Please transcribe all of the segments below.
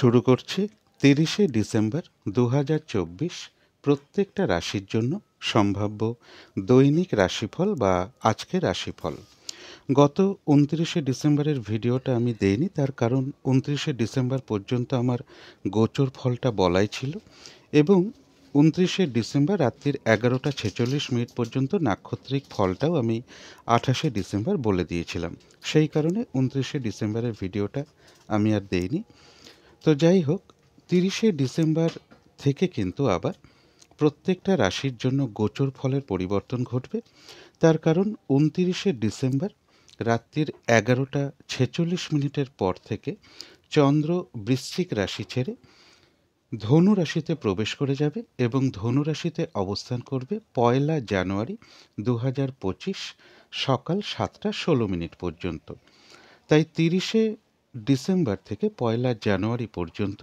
শুরু করছি 30শে ডিসেম্বর 2024 প্রত্যেকটা রাশির জন্য সম্ভাব্য দৈনিক রাশিফল বা আজকের রাশিফল। গত 29শে ডিসেম্বরের ভিডিওটা আমি দেইনি, তার কারণ 29শে ডিসেম্বর পর্যন্ত আমার গোচর ফলটা বলাই ছিল এবং 29শে ডিসেম্বর রাত্রির 11টা 46 মিনিট পর্যন্ত নাক্ষত্রিক ফলটাও আমি 28শে ডিসেম্বর বলে দিয়েছিলাম। সেই কারণে 29শে ডিসেম্বরের ভিডিওটা আমি আর দেইনি। তো যাই হোক, 30শে ডিসেম্বর থেকে কিন্তু আবার প্রত্যেকটা রাশির জন্য গোচর ফলের পরিবর্তন ঘটবে। তার কারণ 29শে ডিসেম্বর রাত্রির 11টা 46 মিনিটের পর থেকে চন্দ্র বৃশ্চিক রাশি ছেড়ে ধনু রাশিতে প্রবেশ করে যাবে এবং ধনু রাশিতে অবস্থান করবে 1 জানুয়ারি 2025 সকাল 7টা 16 মিনিট পর্যন্ত। তাই 30শে ডিসেম্বর থেকে 1 জানুয়ারি পর্যন্ত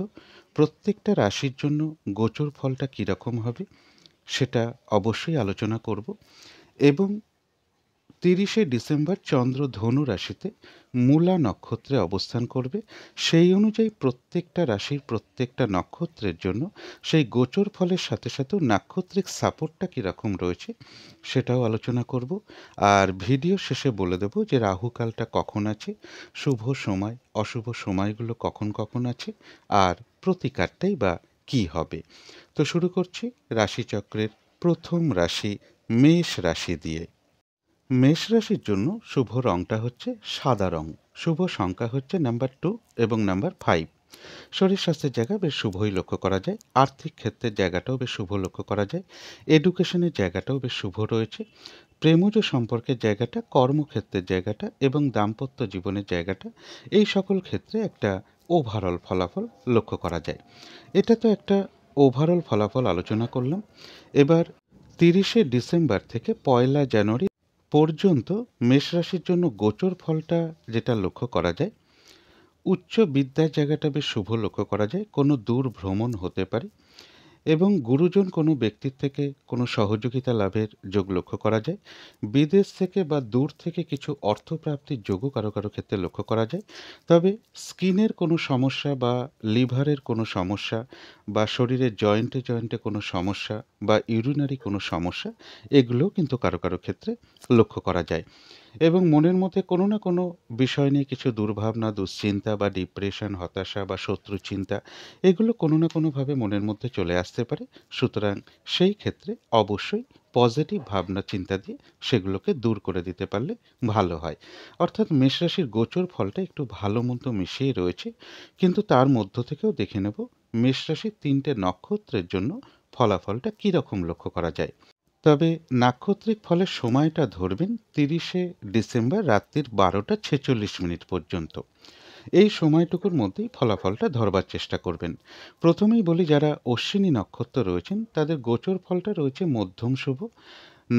প্রত্যেকটা রাশির জন্য গোচর ফলটা কীরকম হবে সেটা অবশ্যই আলোচনা করব। এবং 30শে ডিসেম্বর চন্দ্র ধনু রাশিতে মূলা নক্ষত্রে অবস্থান করবে। সেই অনুযায়ী প্রত্যেকটা রাশির প্রত্যেকটা নক্ষত্রের জন্য সেই গোচর ফলের সাথে সাথেও নাক্ষত্রিক সাপোর্টটা কীরকম রয়েছে সেটাও আলোচনা করব। আর ভিডিও শেষে বলে দেব যে রাহুকালটা কখন আছে, শুভ সময় অশুভ সময়গুলো কখন কখন আছে, আর প্রতিকারটাই বা কী হবে। তো শুরু করছি রাশিচক্রের প্রথম রাশি মেষ রাশি দিয়ে। মেষ রাশির জন্য শুভ রংটা হচ্ছে সাদা রং, শুভ সংখ্যা হচ্ছে নাম্বার 2 এবং নাম্বার 5। শরীর স্বাস্থ্যের জায়গা বেশ শুভই লক্ষ্য করা যায়, আর্থিক ক্ষেত্রের জায়গাটাও বেশ শুভ লক্ষ্য করা যায়, এডুকেশনের জায়গাটাও বেশ শুভ রয়েছে, প্রেমজ সম্পর্কের জায়গাটা, কর্মক্ষেত্রের জায়গাটা এবং দাম্পত্য জীবনের জায়গাটা, এই সকল ক্ষেত্রে একটা ওভারঅল ফলাফল লক্ষ্য করা যায়। এটা তো একটা ওভারঅল ফলাফল আলোচনা করলাম। এবার 30শে ডিসেম্বর থেকে 1 জানুয়ারি পর্যন্ত মেষ রাশির জন্য গোচর ফলটা যেটা লক্ষ্য করা যায়, উচ্চ বিদ্যার জায়গাটা বেশ শুভ লক্ষ্য করা যায়, কোনো দূর ভ্রমণ হতে পারে এবং গুরুজন কোনো ব্যক্তির থেকে কোনো সহযোগিতা লাভের যোগ লক্ষ্য করা যায়। বিদেশ থেকে বা দূর থেকে কিছু অর্থপ্রাপ্তির যোগও কারো কারো ক্ষেত্রে লক্ষ্য করা যায়। তবে স্কিনের কোনো সমস্যা বা লিভারের কোনো সমস্যা বা শরীরের জয়েন্টে জয়েন্টে কোনো সমস্যা বা ইউরিনারি কোনো সমস্যা, এগুলোও কিন্তু কারো কারো ক্ষেত্রে লক্ষ্য করা যায়। এবং মনের মধ্যে কোনো না কোনো বিষয় নিয়ে কিছু দুর্ভাবনা, দুশ্চিন্তা বা ডিপ্রেশন, হতাশা বা শত্রু চিন্তা, এগুলো কোনো না কোনোভাবে মনের মধ্যে চলে আসতে পারে। সুতরাং সেই ক্ষেত্রে অবশ্যই পজিটিভ ভাবনা চিন্তা দিয়ে সেগুলোকে দূর করে দিতে পারলে ভালো হয়। অর্থাৎ মেষ রাশির গোচর ফলটা একটু ভালো মন্দ মিশিয়ে রয়েছে, কিন্তু তার মধ্য থেকেও দেখে নেব মেষ রাশির 3টে নক্ষত্রের জন্য ফলাফলটা কীরকম লক্ষ্য করা যায়। তবে নাক্ষত্রিক ফলের সময়টা ধরবেন 30শে ডিসেম্বর রাত্রির 12টা 46 মিনিট পর্যন্ত। এই সময়টুকুর মধ্যেই ফলাফলটা ধরবার চেষ্টা করবেন। প্রথমেই বলি, যারা অশ্বিনী নক্ষত্র রয়েছেন তাদের গোচর ফলটা রয়েছে মধ্যম শুভ।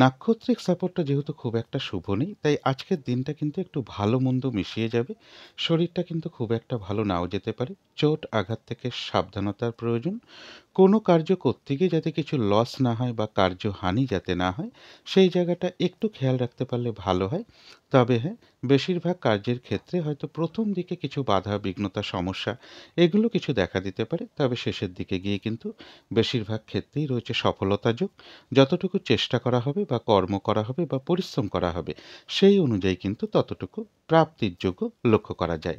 নাক্ষত্রিক সাপোর্টটা যেহেতু খুব একটা শুভ নেই, তাই আজকের দিনটা কিন্তু একটু ভালো মন্দ মিশিয়ে যাবে। শরীরটা কিন্তু খুব একটা ভালো নাও যেতে পারে, চোট আঘাত থেকে সাবধানতার প্রয়োজন। কোনো কার্য করতে গিয়ে যাতে কিছু লস না হয় বা কার্যহানি যাতে না হয়, সেই জায়গাটা একটু খেয়াল রাখতে পারলে ভালো হয়। তবে হ্যাঁ, বেশিরভাগ কার্যের ক্ষেত্রে হয়তো প্রথম দিকে কিছু বাধা বিঘ্নতা সমস্যা এগুলো কিছু দেখা দিতে পারে, তবে শেষের দিকে গিয়ে কিন্তু বেশিরভাগ ক্ষেত্রেই রয়েছে সফলতা যোগ। যতটুকু চেষ্টা করা হবে বা কর্ম করা হবে বা পরিশ্রম করা হবে, সেই অনুযায়ী কিন্তু ততটুকু প্রাপ্তির যোগ্য লক্ষ্য করা যায়।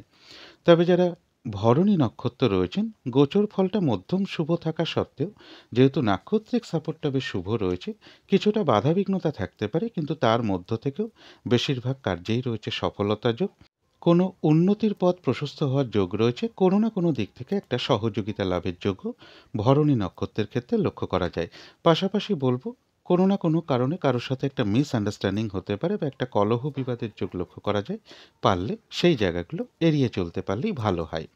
তবে যারা ভরণী নক্ষত্র রয়েছেন, গোচর ফলটা মধ্যম শুভ থাকা সত্ত্বেও যেহেতু নাক্ষত্রিক সাপোর্টটা বেশ শুভ রয়েছে, কিছুটা বাধাবিঘ্নতা থাকতে পারে, কিন্তু তার মধ্য থেকেও বেশিরভাগ কার্যেই রয়েছে সফলতা যোগ। কোনো উন্নতির পথ প্রশস্ত হওয়ার যোগ রয়েছে, কোনো না কোনো দিক থেকে একটা সহযোগিতা লাভের যোগ্য ভরণী নক্ষত্রের ক্ষেত্রে লক্ষ্য করা যায়। পাশাপাশি বলবো, কোনো না কোনো কারণে কারোর সাথে একটা মিসআন্ডারস্ট্যান্ডিং হতে পারে বা একটা কলহ বিবাদের যোগ লক্ষ্য করা যায়। পারলে সেই জায়গাগুলো এড়িয়ে চলতে পারলেই ভালো হয়।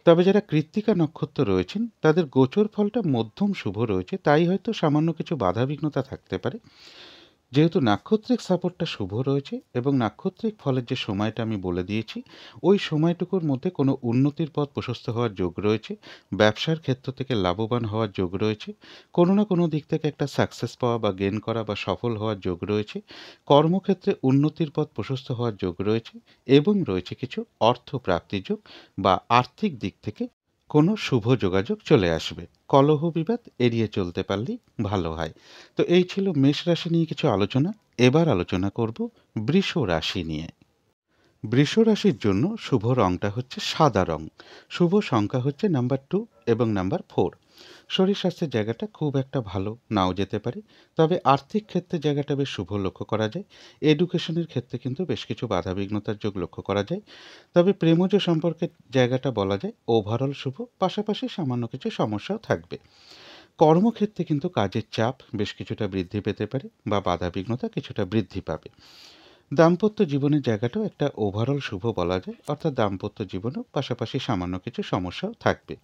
তবে যারা কৃত্তিকা নক্ষত্র রয়েছেন তাদের গোচর ফলটা মধ্যম শুভ রয়েছে, তাই হয়তো সামান্য কিছু বাধাবিঘ্নতা থাকতে পারে। যেহেতু নাক্ষত্রিক সাপোর্টটা শুভ রয়েছে এবং নাক্ষত্রিক ফলের যে সময়টা আমি বলে দিয়েছি, ওই সময়টুকুর মধ্যে কোনো উন্নতির পথ প্রশস্ত হওয়ার যোগ রয়েছে, ব্যবসার ক্ষেত্র থেকে লাভবান হওয়ার যোগ রয়েছে, কোনো না কোনো দিক থেকে একটা সাকসেস পাওয়া বা গেন করা বা সফল হওয়ার যোগ রয়েছে, কর্মক্ষেত্রে উন্নতির পথ প্রশস্ত হওয়ার যোগ রয়েছে এবং রয়েছে কিছু অর্থ প্রাপ্তির যোগ বা আর্থিক দিক থেকে কোনো শুভ যোগাযোগ চলে আসবে। কলহ বিবাদ এড়িয়ে চলতে পারলেই ভালো হয়। তো এই ছিল মেষ রাশি নিয়ে কিছু আলোচনা। এবার আলোচনা করব বৃষ রাশি নিয়ে। বৃষ রাশির জন্য শুভ রংটা হচ্ছে সাদা রং। শুভ সংখ্যা হচ্ছে নাম্বার 2 এবং নাম্বার 4। শরীর স্বাস্থ্যের জায়গাটা খুব একটা ভালো নাও যেতে পারে, তবে আর্থিক ক্ষেত্রে জায়গাটা বেশ শুভ লক্ষ্য করা যায়। এডুকেশনের ক্ষেত্রে কিন্তু বেশ কিছু বাধাবিঘ্নতার যোগ লক্ষ্য করা যায়। তবে প্রেমজ সম্পর্কের জায়গাটা বলা যায় ওভারঅল শুভ, পাশাপাশি সামান্য কিছু সমস্যাও থাকবে। কর্মক্ষেত্রে কিন্তু কাজের চাপ বেশ কিছুটা বৃদ্ধি পেতে পারে বা বাধাবিঘ্নতা কিছুটা বৃদ্ধি পাবে। দাম্পত্য জীবনের জায়গাটাও একটা ওভারঅল শুভ বলা যায়, অর্থাৎ দাম্পত্য জীবনেও পাশাপাশি সামান্য কিছু সমস্যাও থাকবে।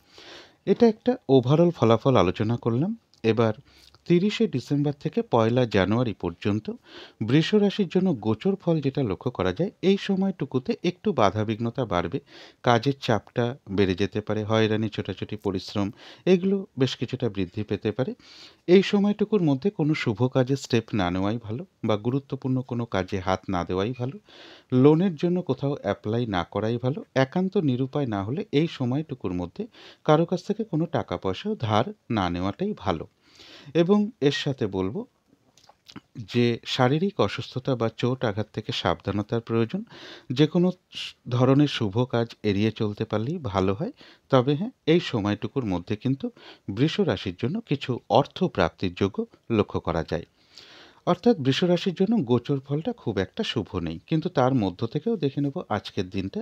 এটা একটা ওভারঅল ফলাফল আলোচনা করলাম। এবার 30শে ডিসেম্বর থেকে 1লা জানুয়ারি পর্যন্ত বৃষ রাশির জন্য গোচর ফল যেটা লক্ষ্য করা যায়, এই সময়টুকুতে একটু বাধাবিঘ্নতা বাড়বে। কাজের চাপটা বেড়ে যেতে পারে, হয়রানি, ছোটাছুটি, পরিশ্রম এগুলো বেশ কিছুটা বৃদ্ধি পেতে পারে। এই সময়টুকুর মধ্যে কোনো শুভ কাজে স্টেপ না নেওয়াই ভালো, বা গুরুত্বপূর্ণ কোনো কাজে হাত না দেওয়াই ভালো। লোনের জন্য কোথাও অ্যাপ্লাই না করাই ভালো। একান্ত নিরুপায় না হলে এই সময়টুকুর মধ্যে কারো কাছ থেকে কোনো টাকা পয়সাও ধার না নেওয়াটাই ভালো। এবং এর সাথে বলব যে শারীরিক অসুস্থতা বা চোট আঘাত থেকে সাবধানতার প্রয়োজন। যে কোনো ধরনের শুভ কাজ এড়িয়ে চলতে পারলেই ভালো হয়। তবে হ্যাঁ, এই সময়টুকুর মধ্যে কিন্তু বৃষ রাশির জন্য কিছু অর্থ প্রাপ্তির যোগ্য লক্ষ্য করা যায়। অর্থাৎ বৃষ রাশির জন্য গোচর ফলটা খুব একটা শুভ নেই, কিন্তু তার মধ্য থেকেও দেখে নেব আজকের দিনটা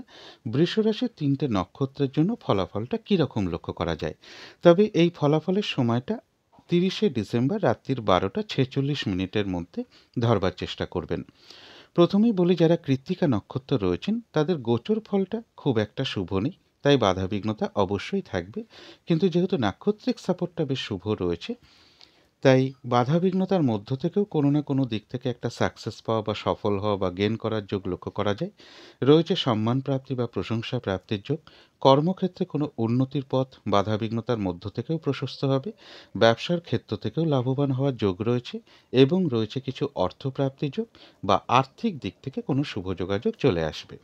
বৃষ রাশির 3টে নক্ষত্রের জন্য ফলাফলটা কীরকম লক্ষ্য করা যায়। তবে এই ফলাফলের সময়টা 30শে ডিসেম্বর রাত্রির 12টা 46 মিনিটের মধ্যে ধরবার চেষ্টা করবেন। প্রথমেই বলি, যারা কৃত্তিকা নক্ষত্র রয়েছেন তাদের গোচর ফলটা খুব একটা শুভ নেই, তাই বাধাবিঘ্নতা অবশ্যই থাকবে। কিন্তু যেহেতু নাক্ষত্রিক সাপোর্টটা বেশ শুভ রয়েছে, তাই বাধাবিঘ্নতার মধ্য থেকেও কোনো না কোনো দিক থেকে একটা সাকসেস পাওয়া বা সফল হওয়া বা গেন করার যোগ লক্ষ্য করা যায়। রয়েছে সম্মান প্রাপ্তি বা প্রশংসা প্রাপ্তির যোগ। কর্মক্ষেত্রে কোনো উন্নতির পথ বাধাবিঘ্নতার মধ্য থেকেও প্রশস্ত হবে। ব্যবসার ক্ষেত্র থেকেও লাভবান হওয়ার যোগ রয়েছে, এবং রয়েছে কিছু অর্থপ্রাপ্তির যোগ, বা আর্থিক দিক থেকে কোনো শুভ যোগাযোগ চলে আসবে।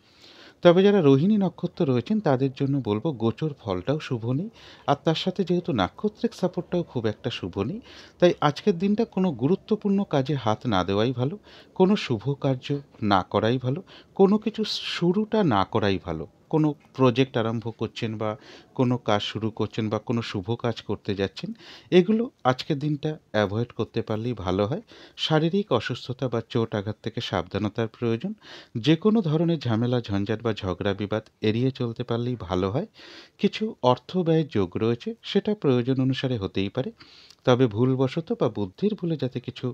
তবে যারা রোহিণী নক্ষত্র রয়েছেন তাদের জন্য বলবো গোচর ফলটাও শুভ নেই, আর তার সাথে যেহেতু নাক্ষত্রিক সাপোর্টটাও খুব একটা শুভ নেই, তাই আজকের দিনটা কোনো গুরুত্বপূর্ণ কাজে হাত না দেওয়াই ভালো, কোনো শুভ কার্য না করাই ভালো, কোনো কিছু শুরুটা না করাই ভালো। কোনো প্রজেক্ট আরম্ভ করছেন বা কোনো কাজ শুরু করছেন বা কোনো শুভ কাজ করতে যাচ্ছেন, এগুলো আজকের দিনটা অ্যাভয়েড করতে পারলেই ভালো হয়। শারীরিক অসুস্থতা বা চোট আঘাত থেকে সাবধানতার প্রয়োজন। যে কোনো ধরনের ঝামেলা, ঝঞ্ঝাট বা ঝগড়া বিবাদ এড়িয়ে চলতে পারলেই ভালো হয়। কিছু অর্থ ব্যয়ের যোগ রয়েছে, সেটা প্রয়োজন অনুসারে হতেই পারে, তবে ভুলবশত বা বুদ্ধির ভুলে যাতে কিছু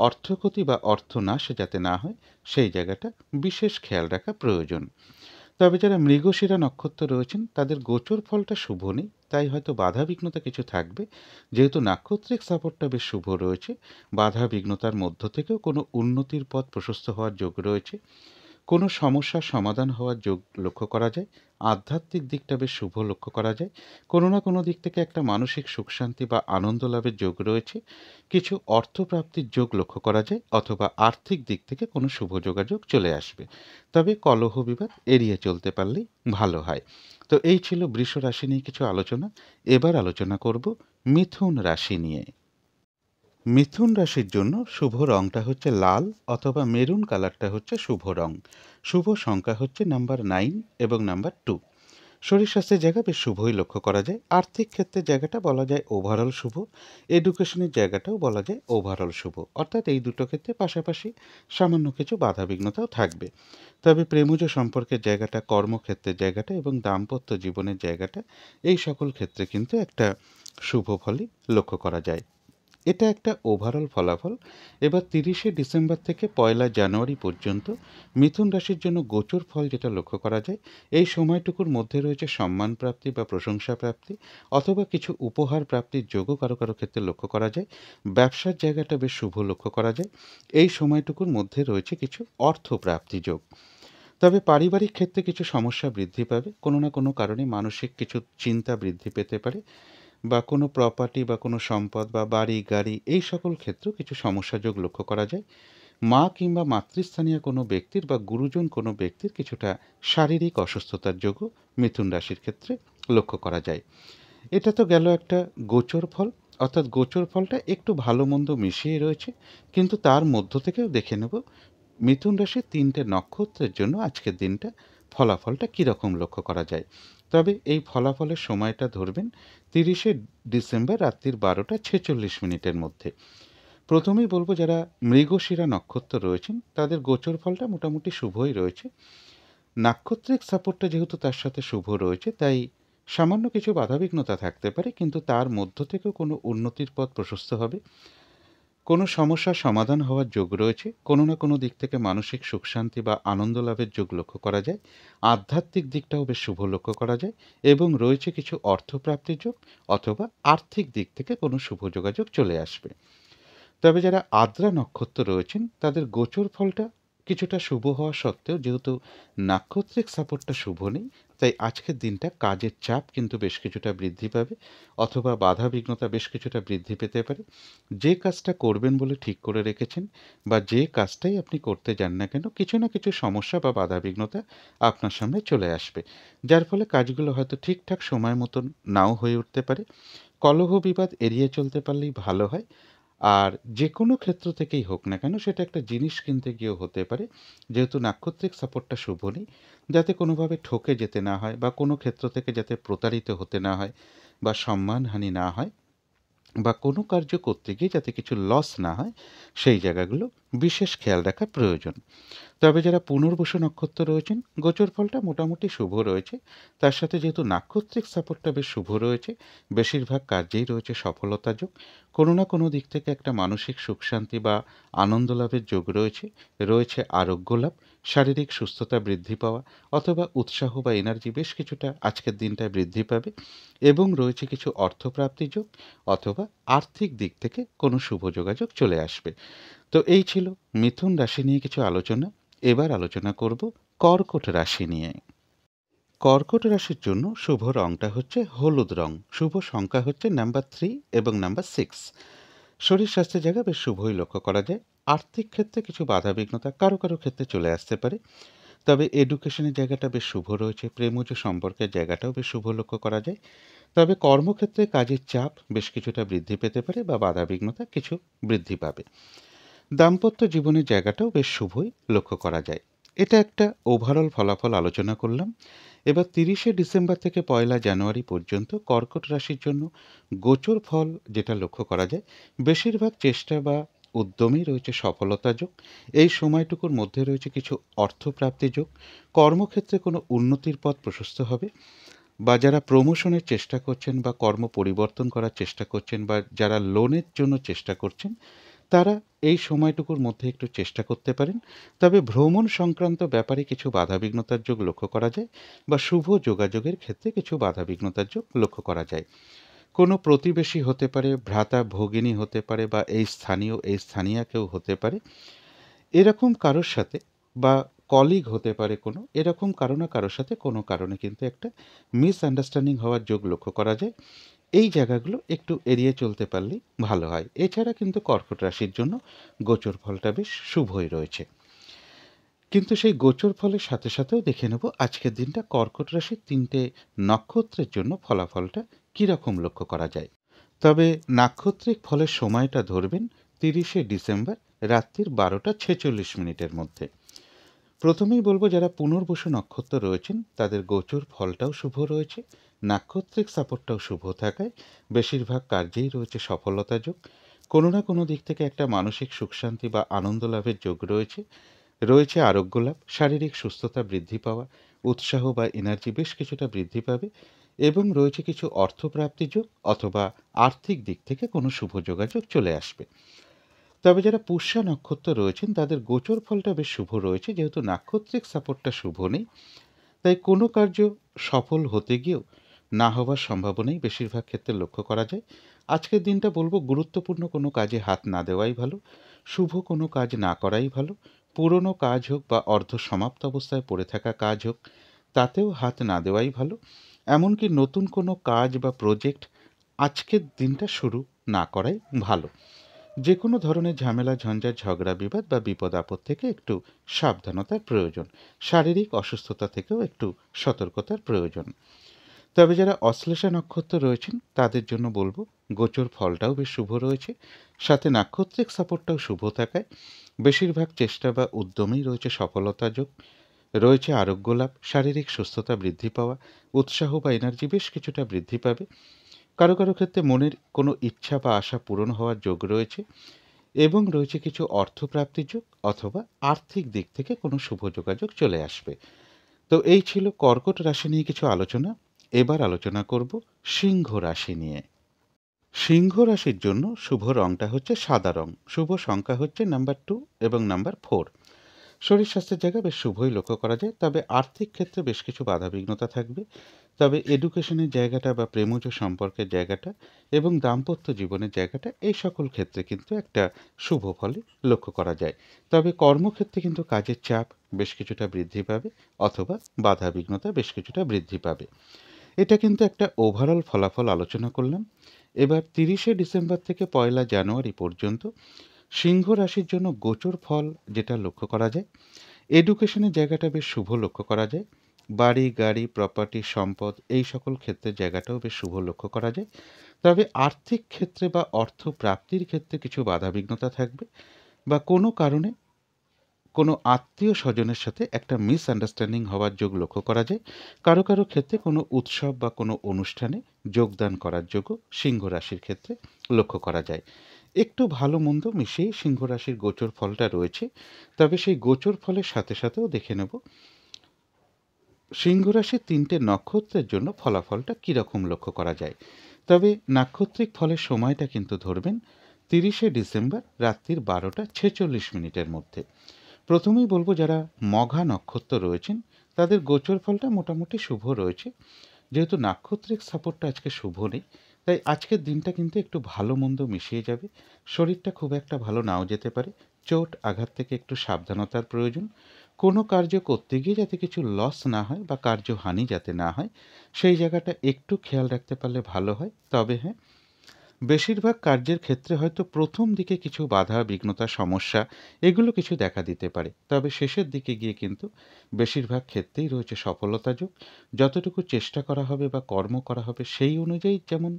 অর্থক্ষতি বা অর্থনাশ যাতে না হয়, সেই জায়গাটা বিশেষ খেয়াল রাখা প্রয়োজন। তবে যারা মৃগশিরা নক্ষত্র রয়েছেন তাদের গোচর ফলটা শুভ নেই, তাই হয়তো বাধা বিঘ্নতা কিছু থাকবে। যেহেতু নাক্ষত্রিক সাপোর্টটা বেশ শুভ রয়েছে, বাধা বিঘ্নতার মধ্য থেকেও কোনো উন্নতির পথ প্রশস্ত হওয়ার যোগ রয়েছে। কোনো সমস্যার সমাধান হওয়ার যোগ লক্ষ্য করা যায়। আধ্যাত্মিক দিকটা বেশ শুভ লক্ষ্য করা যায়। কোনো না কোনো দিক থেকে একটা মানসিক সুখ শান্তি বা আনন্দ লাভের যোগ রয়েছে। কিছু অর্থপ্রাপ্তির যোগ লক্ষ্য করা যায়, অথবা আর্থিক দিক থেকে কোনো শুভ যোগাযোগ চলে আসবে। তবে কলহ বিবাদ এড়িয়ে চলতে পারলেই ভালো হয়। তো এই ছিল বৃষ রাশি নিয়ে কিছু আলোচনা। এবার আলোচনা করব মিথুন রাশি নিয়ে। মিথুন রাশির জন্য শুভ রংটা হচ্ছে লাল, অথবা মেরুন কালারটা হচ্ছে শুভ রং। শুভ সংখ্যা হচ্ছে নাম্বার 9 এবং নাম্বার 2। শরীর স্বাস্থ্যের জায়গা বেশ শুভই লক্ষ্য করা যায়। আর্থিক ক্ষেত্রের জায়গাটা বলা যায় ওভারঅল শুভ। এডুকেশনের জায়গাটাও বলা যায় ওভারঅল শুভ, অর্থাৎ এই দুটো ক্ষেত্রে পাশাপাশি সামান্য কিছু বাধাবিঘ্নতাও থাকবে। তবে প্রেমজ সম্পর্কের জায়গাটা, কর্মক্ষেত্রের জায়গাটা এবং দাম্পত্য জীবনের জায়গাটা, এই সকল ক্ষেত্রে কিন্তু একটা শুভ ফলই লক্ষ্য করা যায়। এটা একটা ওভারঅল ফলাফল। এবার 30শে ডিসেম্বর থেকে 1লা জানুয়ারি পর্যন্ত মিথুন রাশির জন্য গোচর ফল যেটা লক্ষ্য করা যায়, এই সময়টুকুর মধ্যে রয়েছে সম্মান প্রাপ্তি বা প্রশংসা প্রাপ্তি, অথবা কিছু উপহার প্রাপ্তির যোগও কারো কারো ক্ষেত্রে লক্ষ্য করা যায়। ব্যবসার জায়গাটা বেশ শুভ লক্ষ্য করা যায়। এই সময়টুকুর মধ্যে রয়েছে কিছু অর্থ প্রাপ্তি যোগ। তবে পারিবারিক ক্ষেত্রে কিছু সমস্যা বৃদ্ধি পাবে, কোনো না কোনো কারণে মানসিক কিছু চিন্তা বৃদ্ধি পেতে পারে, বা কোনো প্রপার্টি বা কোনো সম্পদ বা বাড়ি গাড়ি এই সকল ক্ষেত্রেও কিছু সমস্যা যোগ লক্ষ্য করা যায়। মা কিংবা মাতৃস্থানীয় কোনো ব্যক্তির বা গুরুজন কোনো ব্যক্তির কিছুটা শারীরিক অসুস্থতার যোগও মিথুন রাশির ক্ষেত্রে লক্ষ্য করা যায়। এটা তো গেল একটা গোচর ফল, অর্থাৎ গোচর ফলটা একটু ভালো মন্দ মিশিয়ে রয়েছে, কিন্তু তার মধ্য থেকেও দেখে নেব মিথুন রাশির ৩টে নক্ষত্রের জন্য আজকের দিনটা ফলাফলটা কীরকম লক্ষ্য করা যায়। তবে এই ফলাফলের সময়টা ধরবেন ৩০শে ডিসেম্বর রাত্রির ১২টা ৪৬ মিনিটের মধ্যে। প্রথমেই বলবো যারা মৃগশিরা নক্ষত্র রয়েছেন তাদের গোচর ফলটা মোটামুটি শুভই রয়েছে। নাক্ষত্রিক সাপোর্টটা যেহেতু তার সাথে শুভ রয়েছে, তাই সামান্য কিছু বাধাবিঘ্নতা থাকতে পারে, কিন্তু তার মধ্য থেকেও কোনো উন্নতির পথ প্রশস্ত হবে। কোনো সমস্যার সমাধান হওয়ার যোগ রয়েছে, কোনো না কোনো দিক থেকে মানসিক সুখ শান্তি বা আনন্দ লাভের যোগ লক্ষ্য করা যায়। আধ্যাত্মিক দিকটাও বেশ শুভ লক্ষ্য করা যায়, এবং রয়েছে কিছু অর্থপ্রাপ্তির যোগ, অথবা আর্থিক দিক থেকে কোনো শুভ যোগাযোগ চলে আসবে। তবে যারা আদ্রা নক্ষত্র রয়েছেন তাদের গোচর ফলটা কিছুটা শুভ হওয়া সত্ত্বেও যেহেতু নাক্ষত্রিক সাপোর্টটা শুভ নেই, তাই আজকের দিনটা কাজের চাপ কিন্তু বেশ কিছুটা বৃদ্ধি পাবে, অথবা বাধা বিঘ্নতা বেশ কিছুটা বৃদ্ধি পেতে পারে। যে কাজটা করবেন বলে ঠিক করে রেখেছেন, বা যে কাজটাই আপনি করতে যান না কেন, কিছু না কিছু সমস্যা বা বাধা বিঘ্নতা আপনার সামনে চলে আসবে, যার ফলে কাজগুলো হয়তো ঠিকঠাক সময় মতন নাও হয়ে উঠতে পারে। কলহ বিবাদ এড়িয়ে চলতে পারলেই ভালো হয়। আর যে কোনো ক্ষেত্র থেকেই হোক না কেন, সেটা একটা জিনিস কিনতে গিয়েও হতে পারে, যেহেতু নাক্ষত্রিক সাপোর্টটা শুভ নেই, যাতে কোনোভাবে ঠকে যেতে না হয়, বা কোনো ক্ষেত্র থেকে যাতে প্রতারিত হতে না হয়, বা সম্মানহানি না হয়, বা কোনো কার্য করতে গিয়ে যাতে কিছু লস না হয়, সেই জায়গাগুলো বিশেষ খেয়াল রাখা প্রয়োজন। তবে যারা পুনর্বসু নক্ষত্র রয়েছেন গোচর ফলটা মোটামুটি শুভ রয়েছে, তার সাথে যেহেতু নাক্ষত্রিক সাপোর্টটা বেশ শুভ রয়েছে, বেশিরভাগ কার্যেই রয়েছে সফলতা যোগ। কোনো না কোনো দিক থেকে একটা মানসিক সুখ শান্তি বা আনন্দ লাভের যোগ রয়েছে। রয়েছে আরোগ্য লাভ, শারীরিক সুস্থতা বৃদ্ধি পাওয়া, অথবা উৎসাহ বা এনার্জি বেশ কিছুটা আজকের দিনটায় বৃদ্ধি পাবে, এবং রয়েছে কিছু অর্থপ্রাপ্তি যোগ, অথবা আর্থিক দিক থেকে কোনো শুভ যোগাযোগ চলে আসবে। তো এই ছিল মিথুন রাশি নিয়ে কিছু আলোচনা। এবার আলোচনা করব কর্কট রাশি নিয়ে। কর্কট রাশির জন্য শুভ রংটা হচ্ছে হলুদ রং, শুভ সংখ্যা হচ্ছে নাম্বার 3 এবং নাম্বার 6। শরীর স্বাস্থ্যের জায়গা বেশ শুভই লক্ষ্য করা যায়। আর্থিক ক্ষেত্রে কিছু বাধা বিঘ্নতা কারো কারো ক্ষেত্রে চলে আসতে পারে, তবে এডুকেশনের জায়গাটা বেশ শুভ রয়েছে, প্রেমজ সম্পর্কের জায়গাটাও বেশ শুভ লক্ষ্য করা যায়। তবে কর্মক্ষেত্রে কাজের চাপ বেশ কিছুটা বৃদ্ধি পেতে পারে, বা বাধা বিঘ্নতা কিছু বৃদ্ধি পাবে। দাম্পত্য জীবনের জায়গাটাও বেশ শুভই লক্ষ্য করা যায়। এটা একটা ওভারঅল ফলাফল আলোচনা করলাম। এবার ৩০শে ডিসেম্বর থেকে ১লা জানুয়ারি পর্যন্ত কর্কট রাশির জন্য গোচর ফল যেটা লক্ষ্য করা যায়, বেশিরভাগ চেষ্টা বা উদ্যমেই রয়েছে সফলতা যোগ। এই সময়টুকুর মধ্যে রয়েছে কিছু অর্থপ্রাপ্তি যোগ, কর্মক্ষেত্রে কোনো উন্নতির পথ প্রশস্ত হবে, বা যারা প্রমোশনের চেষ্টা করছেন বা কর্ম পরিবর্তন করার চেষ্টা করছেন, বা যারা লোনের জন্য চেষ্টা করছেন, তারা এই সময়টুকুর মধ্যে একটু চেষ্টা করতে পারেন। তবে ভ্রমণ সংক্রান্ত ব্যাপারে কিছু বাধাবিঘ্নতার যোগ লক্ষ্য করা যায়, বা শুভ যোগাযোগের ক্ষেত্রে কিছু বাধাবিঘ্নতার যোগ লক্ষ্য করা যায়। কোনো প্রতিবেশী হতে পারে, ভ্রাতা ভগিনী হতে পারে, বা এই স্থানীয় কেউ হতে পারে, এরকম কারোর সাথে, বা কলিগ হতে পারে কোনো, এরকম কারো না কারোর সাথে কোনো কারণে কিন্তু একটা মিসআন্ডারস্ট্যান্ডিং হওয়ার যোগ লক্ষ্য করা যায়। এই জায়গাগুলো একটু এড়িয়ে চলতে পারলেই ভালো হয়। এছাড়া কিন্তু কর্কট রাশির জন্য গোচর ফলটা বেশ শুভই রয়েছে। কিন্তু সেই গোচর ফলের সাথে সাথেও দেখে নেব আজকের দিনটা কর্কট রাশির ৩টে নক্ষত্রের জন্য ফলাফলটা কীরকম লক্ষ্য করা যায়। তবে নাক্ষত্রিক ফলের সময়টা ধরবেন ৩০শে ডিসেম্বর রাত্রির ১২টা ৪৬ মিনিটের মধ্যে। প্রথমেই বলবো যারা পুনর্বসু নক্ষত্র রয়েছেন তাদের গোচর ফলটাও শুভ রয়েছে, নাক্ষত্রিক সাপোর্টটাও শুভ থাকায় বেশিরভাগ কার্যেই রয়েছে সফলতা যোগ। কোনো না কোনো দিক থেকে একটা মানসিক সুখ শান্তি বা আনন্দ লাভের যোগ রয়েছে। রয়েছে আরোগ্য লাভ, শারীরিক সুস্থতা বৃদ্ধি পাওয়া, উৎসাহ বা এনার্জি বেশ কিছুটা বৃদ্ধি পাবে, এবং রয়েছে কিছু অর্থপ্রাপ্তি যোগ, অথবা আর্থিক দিক থেকে কোনো শুভ যোগাযোগ চলে আসবে। তবে যারা পুষ্যা নক্ষত্র রয়েছেন তাদের গোচর ফলটা বেশ শুভ রয়েছে, যেহেতু নাক্ষত্রিক সাপোর্টটা শুভ নেই, তাই কোনো কার্য সফল হতে গিয়েও না হওয়ার সম্ভাবনাই বেশিরভাগ ক্ষেত্রে লক্ষ্য করা যায়। আজকের দিনটা বলবো গুরুত্বপূর্ণ কোনো কাজে হাত না দেওয়াই ভালো, শুভ কোনো কাজ না করাই ভালো। পুরনো কাজ হোক বা অর্ধ সমাপ্ত অবস্থায় পড়ে থাকা কাজ হোক, তাতেও হাত না দেওয়াই ভালো। এমনকি নতুন কোনো কাজ বা প্রজেক্ট আজকের দিনটা শুরু না করাই ভালো। যে কোনো ধরনের ঝামেলা ঝঞ্ঝাট ঝগড়া বিবাদ বা বিপদ আপদ থেকে একটু সাবধানতার প্রয়োজন, শারীরিক অসুস্থতা থেকেও একটু সতর্কতার প্রয়োজন। তবে যারা অশ্লেষা নক্ষত্র রয়েছেন তাদের জন্য বলবো গোচর ফলটাও বেশ শুভ রয়েছে, সাথে নাক্ষত্রিক সাপোর্টটাও শুভ থাকায় বেশিরভাগ চেষ্টা বা উদ্যমেই রয়েছে সফলতা যোগ, রয়েছে আরোগ্য লাভ, শারীরিক সুস্থতা বৃদ্ধি পাওয়া, উৎসাহ বা এনার্জি বেশ কিছুটা বৃদ্ধি পাবে। কারো কারো ক্ষেত্রে মনের কোনো ইচ্ছা বা আশা পূরণ হওয়ার যোগ রয়েছে এবং রয়েছে কিছু অর্থপ্রাপ্তির যোগ অথবা আর্থিক দিক থেকে কোনো শুভ যোগাযোগ চলে আসবে। তো এই ছিল কর্কট রাশি নিয়ে কিছু আলোচনা। এবার আলোচনা করব সিংহ রাশি নিয়ে। সিংহ রাশির জন্য শুভ রংটা হচ্ছে সাদা রং, শুভ সংখ্যা হচ্ছে নাম্বার 2 এবং নাম্বার 4। শরীর স্বাস্থ্যের জায়গায় বেশ শুভই লক্ষ্য করা যায়, তবে আর্থিক ক্ষেত্রে বেশ কিছু বাধাবিঘ্নতা থাকবে। তবে এডুকেশনের জায়গাটা বা প্রেমজ সম্পর্কের জায়গাটা এবং দাম্পত্য জীবনের জায়গাটা এই সকল ক্ষেত্রে কিন্তু একটা শুভ ফলই লক্ষ্য করা যায়। তবে কর্মক্ষেত্রে কিন্তু কাজের চাপ বেশ কিছুটা বৃদ্ধি পাবে অথবা বাধাবিঘ্নতা বেশ কিছুটা বৃদ্ধি পাবে। এটা কিন্তু একটা ওভারঅল ফলাফল আলোচনা করলাম। এবার 30শে ডিসেম্বর থেকে 1লা জানুয়ারি পর্যন্ত সিংহ রাশির জন্য গোচর ফল যেটা লক্ষ্য করা যায়, এডুকেশনের জায়গাটা বেশ শুভ লক্ষ্য করা যায়। বাড়ি গাড়ি প্রপার্টি সম্পদ এই সকল ক্ষেত্রের জায়গাটাও বেশ শুভ লক্ষ্য করা যায়। তবে আর্থিক ক্ষেত্রে বা অর্থ প্রাপ্তির ক্ষেত্রে কিছু বাধাবিঘ্নতা থাকবে বা কোনো কারণে কোনো আত্মীয় স্বজনের সাথে একটা মিসআন্ডারস্ট্যান্ডিং হওয়ার যোগ লক্ষ্য করা যায়। কারো কারো ক্ষেত্রে কোনো উৎসব বা কোনো অনুষ্ঠানে যোগদান করার যোগও সিংহ রাশির ক্ষেত্রে লক্ষ্য করা যায়। একটু ভালো মন্দ মিশিয়েই সিংহ রাশির গোচর ফলটা রয়েছে। তবে সেই গোচর ফলের সাথে সাথেও দেখে নেব সিংহ রাশির 3টে নক্ষত্রের জন্য ফলাফলটা কীরকম লক্ষ্য করা যায়। তবে নাক্ষত্রিক ফলের সময়টা কিন্তু ধরবেন 30শে ডিসেম্বর রাত্রির 12টা 46 মিনিটের মধ্যে। প্রথমেই বলবো যারা মঘা নক্ষত্র রয়েছেন তাদের গোচর ফলটা মোটামুটি শুভ রয়েছে। যেহেতু নাক্ষত্রিক সাপোর্টটা আজকে শুভ নেই, তাই আজকের দিনটা কিন্তু একটু ভালো মন্দ মিশিয়ে যাবে। শরীরটা খুব একটা ভালো নাও যেতে পারে, চোট আঘাত থেকে একটু সাবধানতার প্রয়োজন। কোনো কার্য করতে গিয়ে যাতে কিছু লস না হয় বা কার্যহানি যাতে না হয় সেই জায়গাটা একটু খেয়াল রাখতে পারলে ভালো হয়। তবে হ্যাঁ, বেশিরভাগ কার্যের ক্ষেত্রে হয়তো প্রথম দিকে কিছু বাধা বিঘ্নতা সমস্যা এগুলো কিছু দেখা দিতে পারে, তবে শেষের দিকে গিয়ে কিন্তু বেশিরভাগ ক্ষেত্রেই রয়েছে সফলতা যোগ। যতটুকু চেষ্টা করা হবে বা কর্ম করা হবে সেই অনুযায়ী যেমন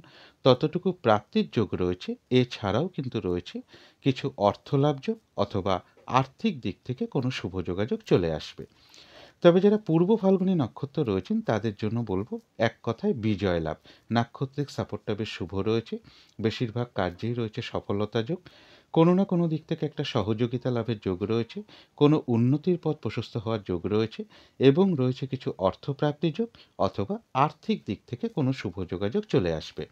ততটুকু প্রাপ্তির যোগ রয়েছে, এছাড়াও কিন্তু রয়েছে কিছু অর্থলাভ যোগ অথবা আর্থিক দিক থেকে কোনো শুভ যোগাযোগ চলে আসবে। তবে যারা পূর্ব ফাল্গুনী নক্ষত্র রয়েছেন তাদের জন্য বলবো এক কথায় বিজয় লাভ। নাক্ষত্রিক সাপোর্টটা বেশ শুভ রয়েছে, বেশিরভাগ কার্যেই রয়েছে সফলতা যোগ, কোনো না কোনো দিক থেকে একটা সহযোগিতা লাভের যোগ রয়েছে, কোনো উন্নতির পথ প্রশস্ত হওয়ার যোগ রয়েছে এবং রয়েছে কিছু অর্থপ্রাপ্তি যোগ অথবা আর্থিক দিক থেকে কোনো শুভ যোগাযোগ চলে আসবে।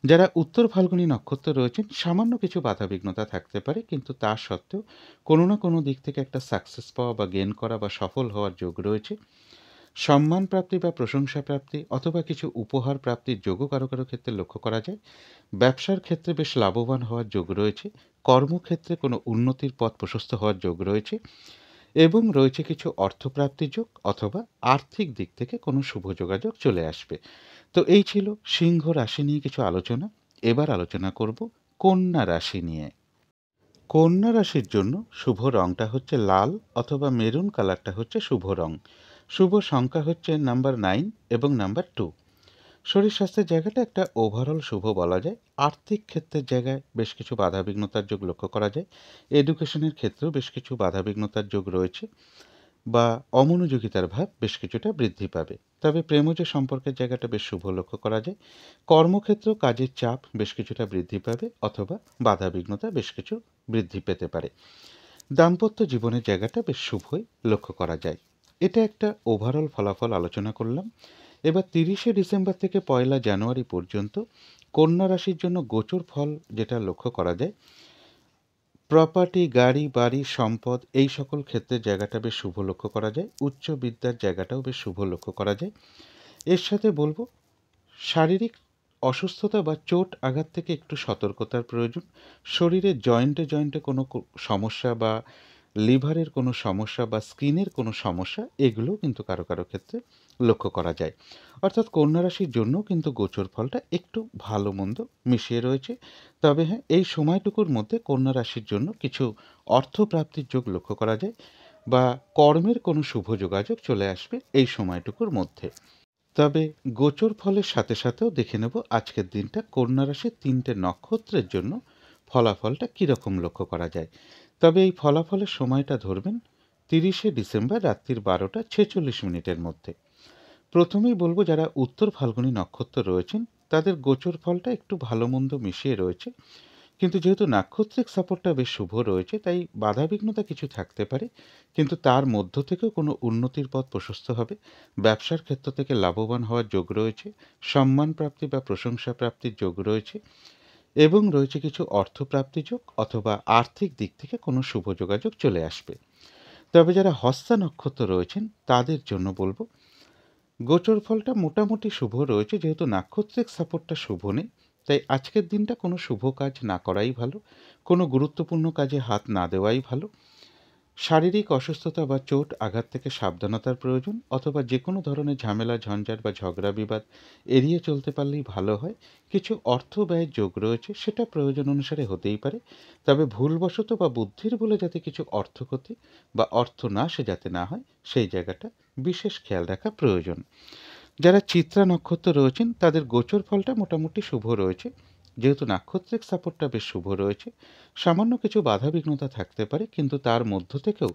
যারা উত্তর ফাল্গুনী নক্ষত্র রয়েছেন সামান্য কিছু বাধাবিঘ্নতা থাকতে পারে, কিন্তু তা সত্ত্বেও কোনো না কোনো দিক থেকে একটা সাকসেস পাওয়া বা গেন করা বা সফল হওয়ার যোগ রয়েছে। সম্মান প্রাপ্তি বা প্রশংসা প্রাপ্তি অথবা কিছু উপহার প্রাপ্তির যোগও কারো কারো ক্ষেত্রে লক্ষ্য করা যায়। ব্যবসার ক্ষেত্রে বেশ লাভবান হওয়ার যোগ রয়েছে, কর্মক্ষেত্রে কোনো উন্নতির পথ প্রশস্ত হওয়ার যোগ রয়েছে এবং রয়েছে কিছু অর্থপ্রাপ্তির যোগ অথবা আর্থিক দিক থেকে কোনো শুভ যোগাযোগ চলে আসবে। তো এই ছিল সিংহ রাশি নিয়ে কিছু আলোচনা। এবার আলোচনা করব কন্যা রাশি নিয়ে। কন্যা রাশির জন্য শুভ রংটা হচ্ছে লাল অথবা মেরুন কালারটা হচ্ছে শুভ রং। শুভ সংখ্যা হচ্ছে নাম্বার 9 এবং নাম্বার 2। শরীর স্বাস্থ্যের জায়গাটা একটা ওভারঅল শুভ বলা যায়। আর্থিক ক্ষেত্রের জায়গায় বেশ কিছু বাধাবিঘ্নতার যোগ লক্ষ্য করা যায়। এডুকেশনের ক্ষেত্রেও বেশ কিছু বাধাবিঘ্নতার যোগ রয়েছে বা অমনোযোগিতার ভাব বেশ কিছুটা বৃদ্ধি পাবে। তবে প্রেমজ সম্পর্কের জায়গাটা বেশ শুভ লক্ষ্য করা যায়। কর্মক্ষেত্রেও কাজের চাপ বেশ কিছুটা বৃদ্ধি পাবে অথবা বাধাবিঘ্নতা বেশ কিছু বৃদ্ধি পেতে পারে। দাম্পত্য জীবনের জায়গাটা বেশ শুভই লক্ষ্য করা যায়। এটা একটা ওভারঅল ফলাফল আলোচনা করলাম। এবার 30শে ডিসেম্বর থেকে 1লা জানুয়ারি পর্যন্ত কন্যা রাশির জন্য গোচর ফল যেটা লক্ষ্য করা যায়, প্রপার্টি গাড়ি বাড়ি সম্পদ এই সকল ক্ষেত্রের জায়গাটা বেশ শুভ লক্ষ্য করা যায়। উচ্চ বিদ্যার জায়গাটাও বেশ শুভ লক্ষ্য করা যায়। এর সাথে বলবো শারীরিক অসুস্থতা বা চোট আঘাত থেকে একটু সতর্কতার প্রয়োজন। শরীরের জয়েন্টে জয়েন্টে কোনো সমস্যা বা লিভারের কোনো সমস্যা বা স্কিনের কোনো সমস্যা এগুলোও কিন্তু কারো কারো ক্ষেত্রে লক্ষ্য করা যায়। অর্থাৎ কন্যা রাশির জন্য কিন্তু গোচর ফলটা একটু ভালো মন্দ মিশিয়ে রয়েছে। তবে হ্যাঁ, এই সময়টুকুর মধ্যে কন্যা রাশির জন্য কিছু অর্থপ্রাপ্তির যোগ লক্ষ্য করা যায় বা কর্মের কোনো শুভ যোগাযোগ চলে আসবে এই সময়টুকুর মধ্যে। তবে গোচর ফলের সাথে সাথেও দেখে নেব আজকের দিনটা কন্যা রাশির 3টে নক্ষত্রের জন্য ফলাফলটা কীরকম লক্ষ্য করা যায়। তবে এই ফলাফলের সময়টা ধরবেন 30শে ডিসেম্বর রাত্রির 12টা 46 মিনিটের মধ্যে। প্রথমেই বলবো যারা উত্তর ফাল্গুনী নক্ষত্র রয়েছেন তাদের গোচর ফলটা একটু ভালো মন্দ মিশিয়ে রয়েছে, কিন্তু যেহেতু নাক্ষত্রিক সাপোর্টটা বেশ শুভ রয়েছে তাই বাধাবিঘ্নতা কিছু থাকতে পারে, কিন্তু তার মধ্য থেকেও কোনো উন্নতির পথ প্রশস্ত হবে। ব্যবসার ক্ষেত্র থেকে লাভবান হওয়ার যোগ রয়েছে, সম্মান প্রাপ্তি বা প্রশংসা প্রাপ্তির যোগ রয়েছে এবং রয়েছে কিছু অর্থপ্রাপ্তি যোগ অথবা আর্থিক দিক থেকে কোনো শুভ যোগাযোগ চলে আসবে। তবে যারা হস্তা নক্ষত্র রয়েছেন তাদের জন্য বলবো গোচর ফলটা মোটামুটি শুভ রয়েছে, যেহেতু নাক্ষত্রিক সাপোর্টটা শুভ নেই তাই আজকের দিনটা কোনো শুভ কাজ না করাই ভালো, কোনো গুরুত্বপূর্ণ কাজে হাত না দেওয়াই ভালো। শারীরিক অসুস্থতা বা চোট আঘাত থেকে সাবধানতার প্রয়োজন, অথবা যে কোনো ধরনের ঝামেলা ঝঞ্ঝাট বা ঝগড়া বিবাদ এড়িয়ে চলতে পারলেই ভালো হয়। কিছু অর্থ ব্যয়ের যোগ রয়েছে, সেটা প্রয়োজন অনুসারে হতেই পারে, তবে ভুলবশত বা বুদ্ধির বলে যাতে কিছু অর্থক্ষতি বা অর্থনাশে যাতে না হয় সেই জায়গাটা বিশেষ খেয়াল রাখা প্রয়োজন। যারা চিত্রা নক্ষত্র রয়েছেন তাদের গোচর ফলটা মোটামুটি শুভ রয়েছে, যেহেতু নাক্ষত্রিক সাপোর্টটা বেশ শুভ রয়েছে। সামান্য কিছু বাধাবিঘ্নতা থাকতে পারে, কিন্তু তার মধ্য থেকেও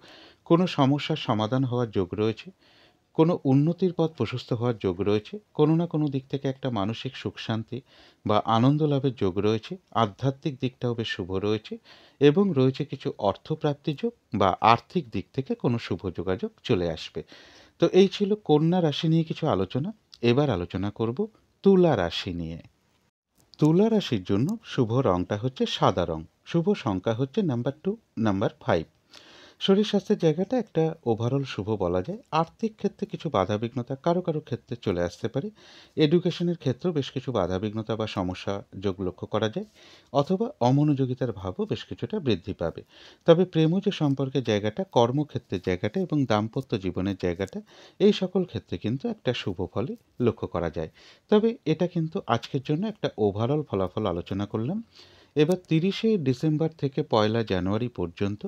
কোনো সমস্যার সমাধান হওয়ার যোগ রয়েছে, কোনো উন্নতির পথ প্রশস্ত হওয়ার যোগ রয়েছে, কোনো না কোনো দিক থেকে একটা মানসিক সুখ শান্তি বা আনন্দ লাভের যোগ রয়েছে। আধ্যাত্মিক দিকটাও বেশ শুভ রয়েছে এবং রয়েছে কিছু অর্থপ্রাপ্তি যোগ বা আর্থিক দিক থেকে কোনো শুভ যোগাযোগ চলে আসবে। তো এই ছিল কন্যা রাশি নিয়ে কিছু আলোচনা। এবার আলোচনা করব তুলা রাশি নিয়ে। তুলা রাশির জন্য শুভ রংটা হচ্ছে সাদা রং, শুভ সংখ্যা হচ্ছে নাম্বার 2, নাম্বার 5। শরীর স্বাস্থ্যের জায়গাটা একটা ওভারঅল শুভ বলা যায়। আর্থিক ক্ষেত্রে কিছু বাধাবিঘ্নতা কারো কারো ক্ষেত্রে চলে আসতে পারে। এডুকেশনের ক্ষেত্রেও বেশ কিছু বাধাবিঘ্নতা বা সমস্যা যোগ লক্ষ্য করা যায়, অথবা অমনোযোগিতার ভাবও বেশ কিছুটা বৃদ্ধি পাবে। তবে প্রেমজ সম্পর্কের জায়গাটা, কর্মক্ষেত্রের জায়গাটা এবং দাম্পত্য জীবনের জায়গাটা, এই সকল ক্ষেত্রে কিন্তু একটা শুভ ফলই লক্ষ্য করা যায়। তবে এটা কিন্তু আজকের জন্য একটা ওভারঅল ফলাফল আলোচনা করলাম। এবার 30শে ডিসেম্বর থেকে 1লা জানুয়ারি পর্যন্ত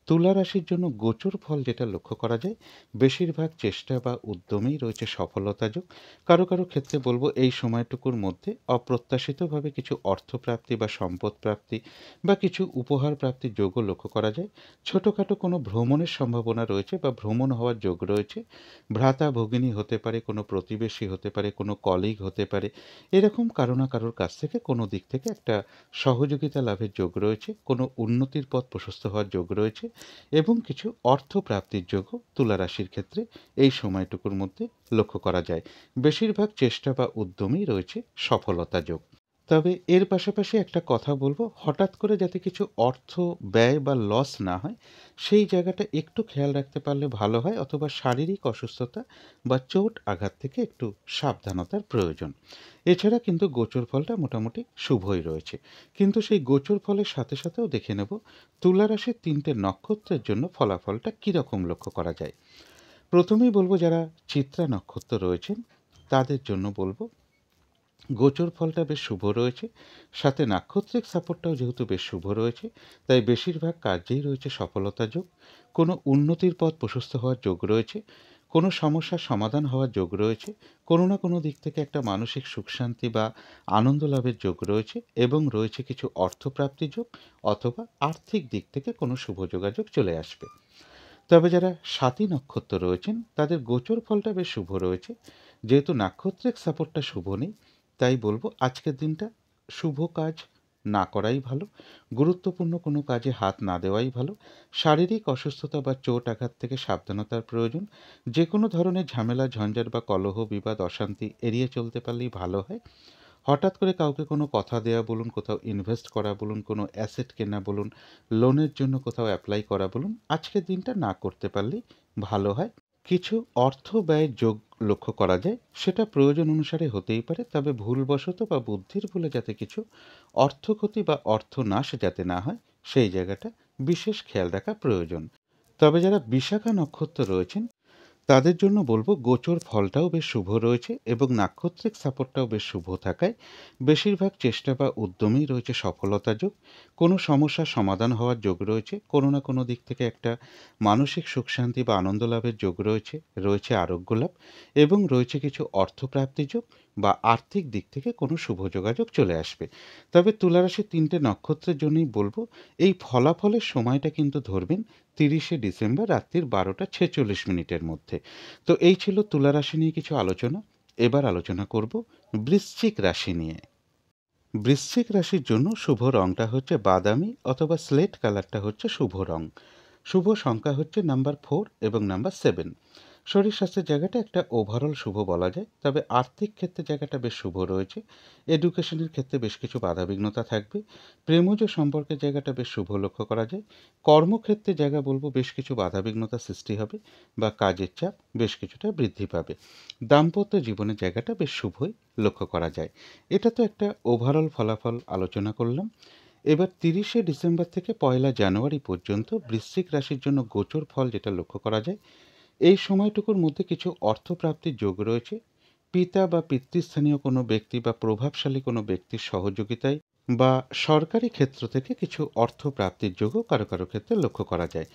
তুলা রাশির জন্য গোচর ফল যেটা লক্ষ্য করা যায়, বেশিরভাগ চেষ্টা বা উদ্যমেই রয়েছে সফলতা যোগ। কারো কারো ক্ষেত্রে বলবো এই সময়টুকুর মধ্যে অপ্রত্যাশিতভাবে কিছু অর্থপ্রাপ্তি বা সম্পদ প্রাপ্তি বা কিছু উপহার প্রাপ্তির যোগও লক্ষ্য করা যায়। ছোটোখাটো কোনো ভ্রমণের সম্ভাবনা রয়েছে বা ভ্রমণ হওয়ার যোগ রয়েছে। ভ্রাতা ভগিনী হতে পারে, কোনো প্রতিবেশী হতে পারে, কোনো কলিগ হতে পারে, এরকম কারো না কারোর কাছ থেকে কোনো দিক থেকে একটা সহযোগিতা লাভের যোগ রয়েছে, কোনো উন্নতির পথ প্রশস্ত হওয়ার যোগ রয়েছে এবং কিছু অর্থ প্রাপ্তির যোগও তুলা রাশির ক্ষেত্রে এই সময়টুকুর মধ্যে লক্ষ্য করা যায়। বেশিরভাগ চেষ্টা বা উদ্যমেই রয়েছে সফলতা যোগ। তবে এর পাশাপাশি একটা কথা বলবো, হঠাৎ করে যাতে কিছু অর্থ ব্যয় বা লস না হয় সেই জায়গাটা একটু খেয়াল রাখতে পারলে ভালো হয়, অথবা শারীরিক অসুস্থতা বা চোট আঘাত থেকে একটু সাবধানতার প্রয়োজন। এছাড়া কিন্তু গোচর ফলটা মোটামুটি শুভই রয়েছে, কিন্তু সেই গোচর ফলের সাথে সাথেও দেখে নেব তুলা রাশির 3টে নক্ষত্রের জন্য ফলাফলটা কীরকম লক্ষ্য করা যায়। প্রথমেই বলবো যারা চিত্রা নক্ষত্র রয়েছেন তাদের জন্য বলবো গোচর ফলটা বেশ শুভ রয়েছে, সাথে নাক্ষত্রিক সাপোর্টটাও যেহেতু বেশ শুভ রয়েছে তাই বেশিরভাগ কার্যেই রয়েছে সফলতা যোগ। কোনো উন্নতির পথ প্রশস্ত হওয়ার যোগ রয়েছে, কোনো সমস্যার সমাধান হওয়ার যোগ রয়েছে, কোনো না কোনো দিক থেকে একটা মানসিক সুখ শান্তি বা আনন্দ লাভের যোগ রয়েছে এবং রয়েছে কিছু অর্থপ্রাপ্তি যোগ, অথবা আর্থিক দিক থেকে কোনো শুভ যোগাযোগ চলে আসবে। তবে যারা স্বাতী নক্ষত্র রয়েছেন তাদের গোচর ফলটা বেশ শুভ রয়েছে, যেহেতু নাক্ষত্রিক সাপোর্টটা শুভ নেই তাই বলবো আজকের দিনটা শুভ কাজ না করাই ভালো, গুরুত্বপূর্ণ কোনো কাজে হাত না দেওয়াই ভালো। শারীরিক অসুস্থতা বা চোট আঘাত থেকে সাবধানতার প্রয়োজন। যে কোনো ধরনের ঝামেলা ঝঞ্ঝাট বা কলহ বিবাদ অশান্তি এড়িয়ে চলতে পারলেই ভালো হয়। হঠাৎ করে কাউকে কোনো কথা দেওয়া বলুন, কোথাও ইনভেস্ট করা বলুন, কোনো অ্যাসেট কেনা বলুন, লোনের জন্য কোথাও অ্যাপ্লাই করা বলুন, আজকের দিনটা না করতে পারলেই ভালো হয়। কিছু অর্থ ব্যয়ের যোগ লক্ষ্য করা যায়, সেটা প্রয়োজন অনুসারে হতেই পারে, তবে ভুলবশত বা বুদ্ধির ভুলে যাতে কিছু অর্থক্ষতি বা অর্থনাশ যাতে না হয় সেই জায়গাটা বিশেষ খেয়াল রাখা প্রয়োজন। তবে যারা বিশাখা নক্ষত্র রয়েছেন তাদের জন্য বলব গোচর ফলটাও বেশ শুভ রয়েছে এবং নাক্ষত্রিক সাপোর্টটাও বেশ শুভ থাকায় বেশিরভাগ চেষ্টা বা উদ্যমেই রয়েছে সফলতা যোগ। কোনো সমস্যার সমাধান হওয়ার যোগ রয়েছে, কোনো না কোনো দিক থেকে একটা মানসিক সুখ শান্তি বা আনন্দ লাভের যোগ রয়েছে, রয়েছে আরোগ্য লাভ এবং রয়েছে কিছু অর্থপ্রাপ্তি যোগ বা আর্থিক দিক থেকে কোনো শুভ যোগাযোগ চলে আসবে। তবে তুলারাশির ৩টে নক্ষত্রের জন্যই বলব এই ফলাফলের সময়টা কিন্তু ধরবেন ৩০শে ডিসেম্বর রাত্রির ১২টা ৪৬ মিনিটের মধ্যে। তো এই ছিল তুলা রাশি নিয়ে কিছু আলোচনা। এবার আলোচনা করব বৃশ্চিক রাশি নিয়ে। বৃশ্চিক রাশির জন্য শুভ রংটা হচ্ছে বাদামি অথবা স্লেট কালারটা হচ্ছে শুভ রং। শুভ সংখ্যা হচ্ছে নাম্বার 4 এবং নাম্বার 7। শরীর স্বাস্থ্যের জায়গাটা একটা ওভারঅল শুভ বলা যায়, তবে আর্থিক ক্ষেত্রে জায়গাটা বেশ শুভ রয়েছে। এডুকেশনের ক্ষেত্রে বেশ কিছু বাধাবিঘ্নতা থাকবে। প্রেমজ সম্পর্কের জায়গাটা বেশ শুভ লক্ষ্য করা যায়। কর্মক্ষেত্রে জায়গা বলবো বেশ কিছু বাধাবিঘ্নতা সৃষ্টি হবে বা কাজের চাপ বেশ কিছুটা বৃদ্ধি পাবে। দাম্পত্য জীবনের জায়গাটা বেশ শুভই লক্ষ্য করা যায়। এটা তো একটা ওভারঅল ফলাফল আলোচনা করলাম। এবার ৩০শে ডিসেম্বর থেকে ১লা জানুয়ারি পর্যন্ত বৃশ্চিক রাশির জন্য গোচর ফল যেটা লক্ষ্য করা যায়, এই সময়টুকুর মধ্যে কিছু অর্থপ্রাপ্তির যোগ রয়েছে। পিতা বা পিতৃস্থানীয় কোনো ব্যক্তি বা প্রভাবশালী কোনো ব্যক্তির সহযোগিতায় বা সরকারি ক্ষেত্র থেকে কিছু অর্থ প্রাপ্তির যোগও কারো কারো ক্ষেত্রে লক্ষ্য করা যায়।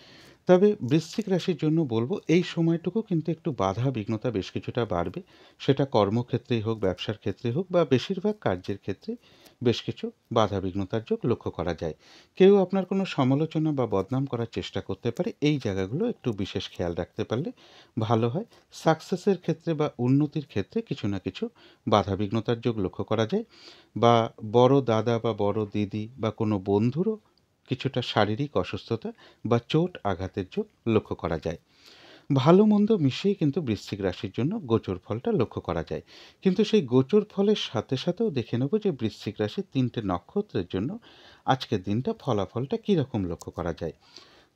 তবে বৃশ্চিক রাশির জন্য বলবো এই সময়টুকু কিন্তু একটু বাধা বিঘ্নতা বেশ কিছুটা বাড়বে। সেটা কর্মক্ষেত্রেই হোক, ব্যবসার ক্ষেত্রে হোক বা বেশিরভাগ কার্যের ক্ষেত্রে বেশ কিছু বাধা বিঘ্নতার যোগ লক্ষ্য করা যায়। কেউ আপনার কোনো সমালোচনা বা বদনাম করার চেষ্টা করতে পারে, এই জায়গাগুলো একটু বিশেষ খেয়াল রাখতে পারলে ভালো হয়। সাকসেসের ক্ষেত্রে বা উন্নতির ক্ষেত্রে কিছু না কিছু বাধা বিঘ্নতার যোগ লক্ষ্য করা যায় বা বড় দাদা বা বড় দিদি বা কোনো বন্ধুরও কিছুটা শারীরিক অসুস্থতা বা চোট আঘাতের যোগ লক্ষ্য করা যায়। ভালো মন্দ মিশিয়ে কিন্তু বৃশ্চিক রাশির জন্য গোচর ফলটা লক্ষ্য করা যায়। কিন্তু সেই গোচর ফলের সাথে সাথেও দেখে নেব যে বৃশ্চিক রাশির ৩টে নক্ষত্রের জন্য আজকের দিনটা ফলাফলটা কীরকম লক্ষ্য করা যায়।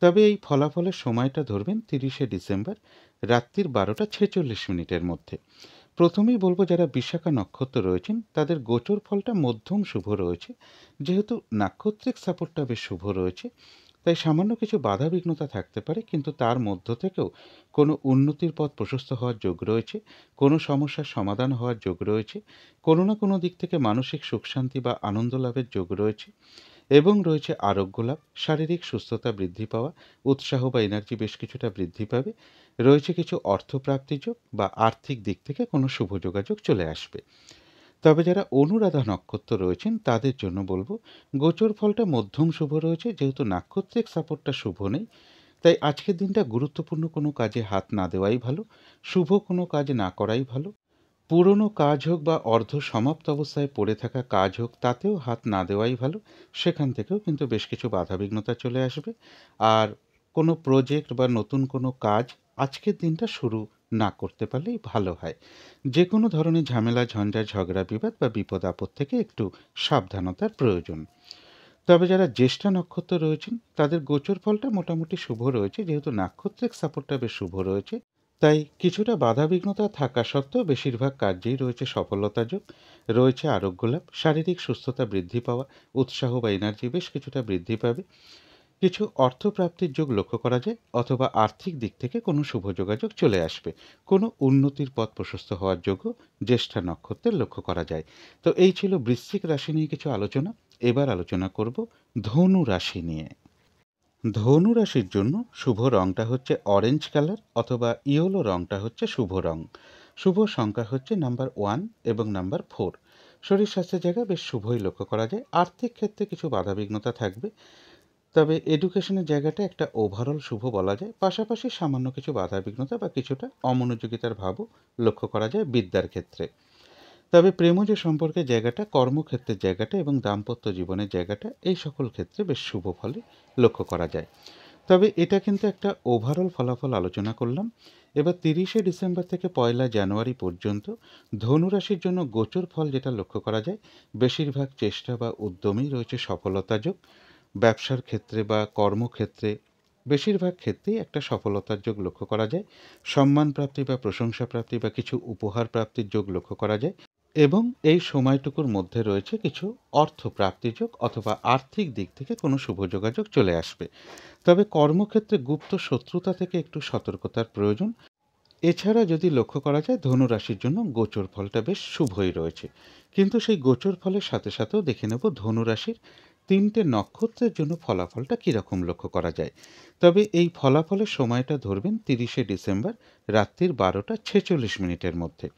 তবে এই ফলাফলের সময়টা ধরবেন ৩০শে ডিসেম্বর রাত্রির ১২টা ৪৬ মিনিটের মধ্যে। প্রথমেই বলব যারা বিশাখা নক্ষত্র রয়েছেন তাদের গোচর ফলটা মধ্যম শুভ রয়েছে। যেহেতু নাক্ষত্রিক সাপোর্টটা বেশ শুভ রয়েছে, তাই সামান্য কিছু বাধা বিঘ্নতা থাকতে পারে, কিন্তু তার মধ্য থেকেও কোনো উন্নতির পথ প্রশস্ত হওয়ার যোগ রয়েছে, কোনো সমস্যার সমাধান হওয়ার যোগ রয়েছে, কোনো না কোনো দিক থেকে মানসিক সুখ শান্তি বা আনন্দ লাভের যোগ রয়েছে এবং রয়েছে আরোগ্য লাভ, শারীরিক সুস্থতা বৃদ্ধি পাওয়া, উৎসাহ বা এনার্জি বেশ কিছুটা বৃদ্ধি পাবে। রয়েছে কিছু অর্থপ্রাপ্তি যোগ বা আর্থিক দিক থেকে কোনো শুভ যোগাযোগ চলে আসবে। তবে যারা অনুরাধা নক্ষত্র রয়েছেন তাদের জন্য বলবো গোচর ফলটা মধ্যম শুভ রয়েছে। যেহেতু নাক্ষত্রিক সাপোর্টটা শুভ নেই, তাই আজকের দিনটা গুরুত্বপূর্ণ কোনো কাজে হাত না দেওয়াই ভালো, শুভ কোনো কাজ না করাই ভালো। পুরনো কাজ হোক বা অর্ধ সমাপ্ত অবস্থায় পড়ে থাকা কাজ হোক, তাতেও হাত না দেওয়াই ভালো। সেখান থেকেও কিন্তু বেশ কিছু বাধাবিঘ্নতা চলে আসবে। আর কোনো প্রজেক্ট বা নতুন কোনো কাজ আজকের দিনটা শুরু না করতে পারলেই ভালো হয়। যে কোনো ধরনের ঝামেলা ঝঞ্ঝাট ঝগড়া বিবাদ বা বিপদ আপদ থেকে একটু সাবধানতার প্রয়োজন। তবে যারা জ্যেষ্ঠা নক্ষত্র রয়েছেন তাদের গোচর ফলটা মোটামুটি শুভ রয়েছে। যেহেতু নাক্ষত্রিক সাপোর্টটা বেশ শুভ রয়েছে, তাই কিছুটা বাধাবিঘ্নতা থাকা সত্ত্বেও বেশিরভাগ কার্যেই রয়েছে সফলতা যোগ, রয়েছে আরোগ্য লাভ, শারীরিক সুস্থতা বৃদ্ধি পাওয়া, উৎসাহ বা এনার্জি বেশ কিছুটা বৃদ্ধি পাবে। কিছু অর্থপ্রাপ্তির যোগ লক্ষ্য করা যায় অথবা আর্থিক দিক থেকে কোনো শুভ যোগাযোগ চলে আসবে। কোনো উন্নতির পথ প্রশস্ত হওয়ার যোগও জ্যেষ্ঠা নক্ষত্রের লক্ষ্য করা যায়। তো এই ছিল বৃশ্চিক রাশি নিয়ে কিছু আলোচনা। এবার আলোচনা করব ধনু রাশি নিয়ে। ধনু রাশির জন্য শুভ রংটা হচ্ছে অরেঞ্জ কালার অথবা ইয়েলো রংটা হচ্ছে শুভ রং। শুভ সংখ্যা হচ্ছে নাম্বার 1 এবং নাম্বার 4। শরীর স্বাস্থ্যের জায়গায় বেশ শুভই লক্ষ্য করা যায়। আর্থিক ক্ষেত্রে কিছু বাধাবিঘ্নতা থাকবে, তবে এডুকেশনের জায়গাটা একটা ওভারঅল শুভ বলা যায়। পাশাপাশি সামান্য কিছু বাধাবিঘ্নতা বা কিছুটা অমনোযোগিতার ভাবও লক্ষ্য করা যায় বিদ্যার ক্ষেত্রে। তবে প্রেমজ সম্পর্কের জায়গাটা, কর্মক্ষেত্রের জায়গাটা এবং দাম্পত্য জীবনের জায়গাটা এই সকল ক্ষেত্রে বেশ শুভ ফলে লক্ষ্য করা যায়। তবে এটা কিন্তু একটা ওভারঅল ফলাফল আলোচনা করলাম। এবার ৩০শে ডিসেম্বর থেকে ১লা জানুয়ারি পর্যন্ত ধনুরাশির জন্য গোচর ফল যেটা লক্ষ্য করা যায়, বেশিরভাগ চেষ্টা বা উদ্যমেই রয়েছে সফলতা যোগ। ব্যবসার ক্ষেত্রে বা কর্মক্ষেত্রে বেশিরভাগ ক্ষেত্রেই একটা সফলতার যোগ লক্ষ্য করা যায়। সম্মান প্রাপ্তি বা প্রশংসা প্রাপ্তি বা কিছু উপহার প্রাপ্তির যোগ লক্ষ্য করা যায় এবং এই সময়টুকুর মধ্যে রয়েছে কিছু অর্থ প্রাপ্তির যোগ অথবা আর্থিক দিক থেকে কোনো শুভ যোগাযোগ চলে আসবে। তবে কর্মক্ষেত্রে গুপ্ত শত্রুতা থেকে একটু সতর্কতার প্রয়োজন। এছাড়া যদি লক্ষ্য করা যায় ধনু রাশির জন্য গোচর ফলটা বেশ শুভই রয়েছে, কিন্তু সেই গোচর ফলের সাথে সাথেও দেখে নেব ধনু রাশির ৩টে নক্ষত্রের জন্য ফলাফলটা কীরকম লক্ষ্য করা যায়। তবে এই ফলাফলের সময়টা ধরবেন ৩০শে ডিসেম্বর রাত্রির ১২টা ৪৬ মিনিটের মধ্যে।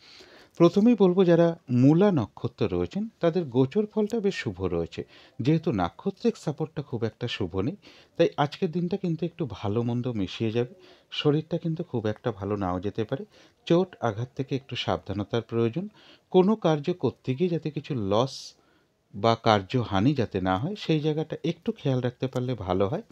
প্রথমেই বলব যারা মূলা নক্ষত্র রয়েছেন তাদের গোচর ফলটা বেশ শুভ রয়েছে, যেহেতু নাক্ষত্রিক সাপোর্টটা খুব একটা শুভ নেই, তাই আজকের দিনটা কিন্তু একটু ভালো মন্দ মিশিয়ে যাবে। শরীরটা কিন্তু খুব একটা ভালো নাও যেতে পারে, চোট আঘাত থেকে একটু সাবধানতার প্রয়োজন। কোনো কার্য করতে গিয়ে যাতে কিছু লস বা কার্যহানি যাতে না হয় সেই জায়গাটা একটু খেয়াল রাখতে পারলে ভালো হয়।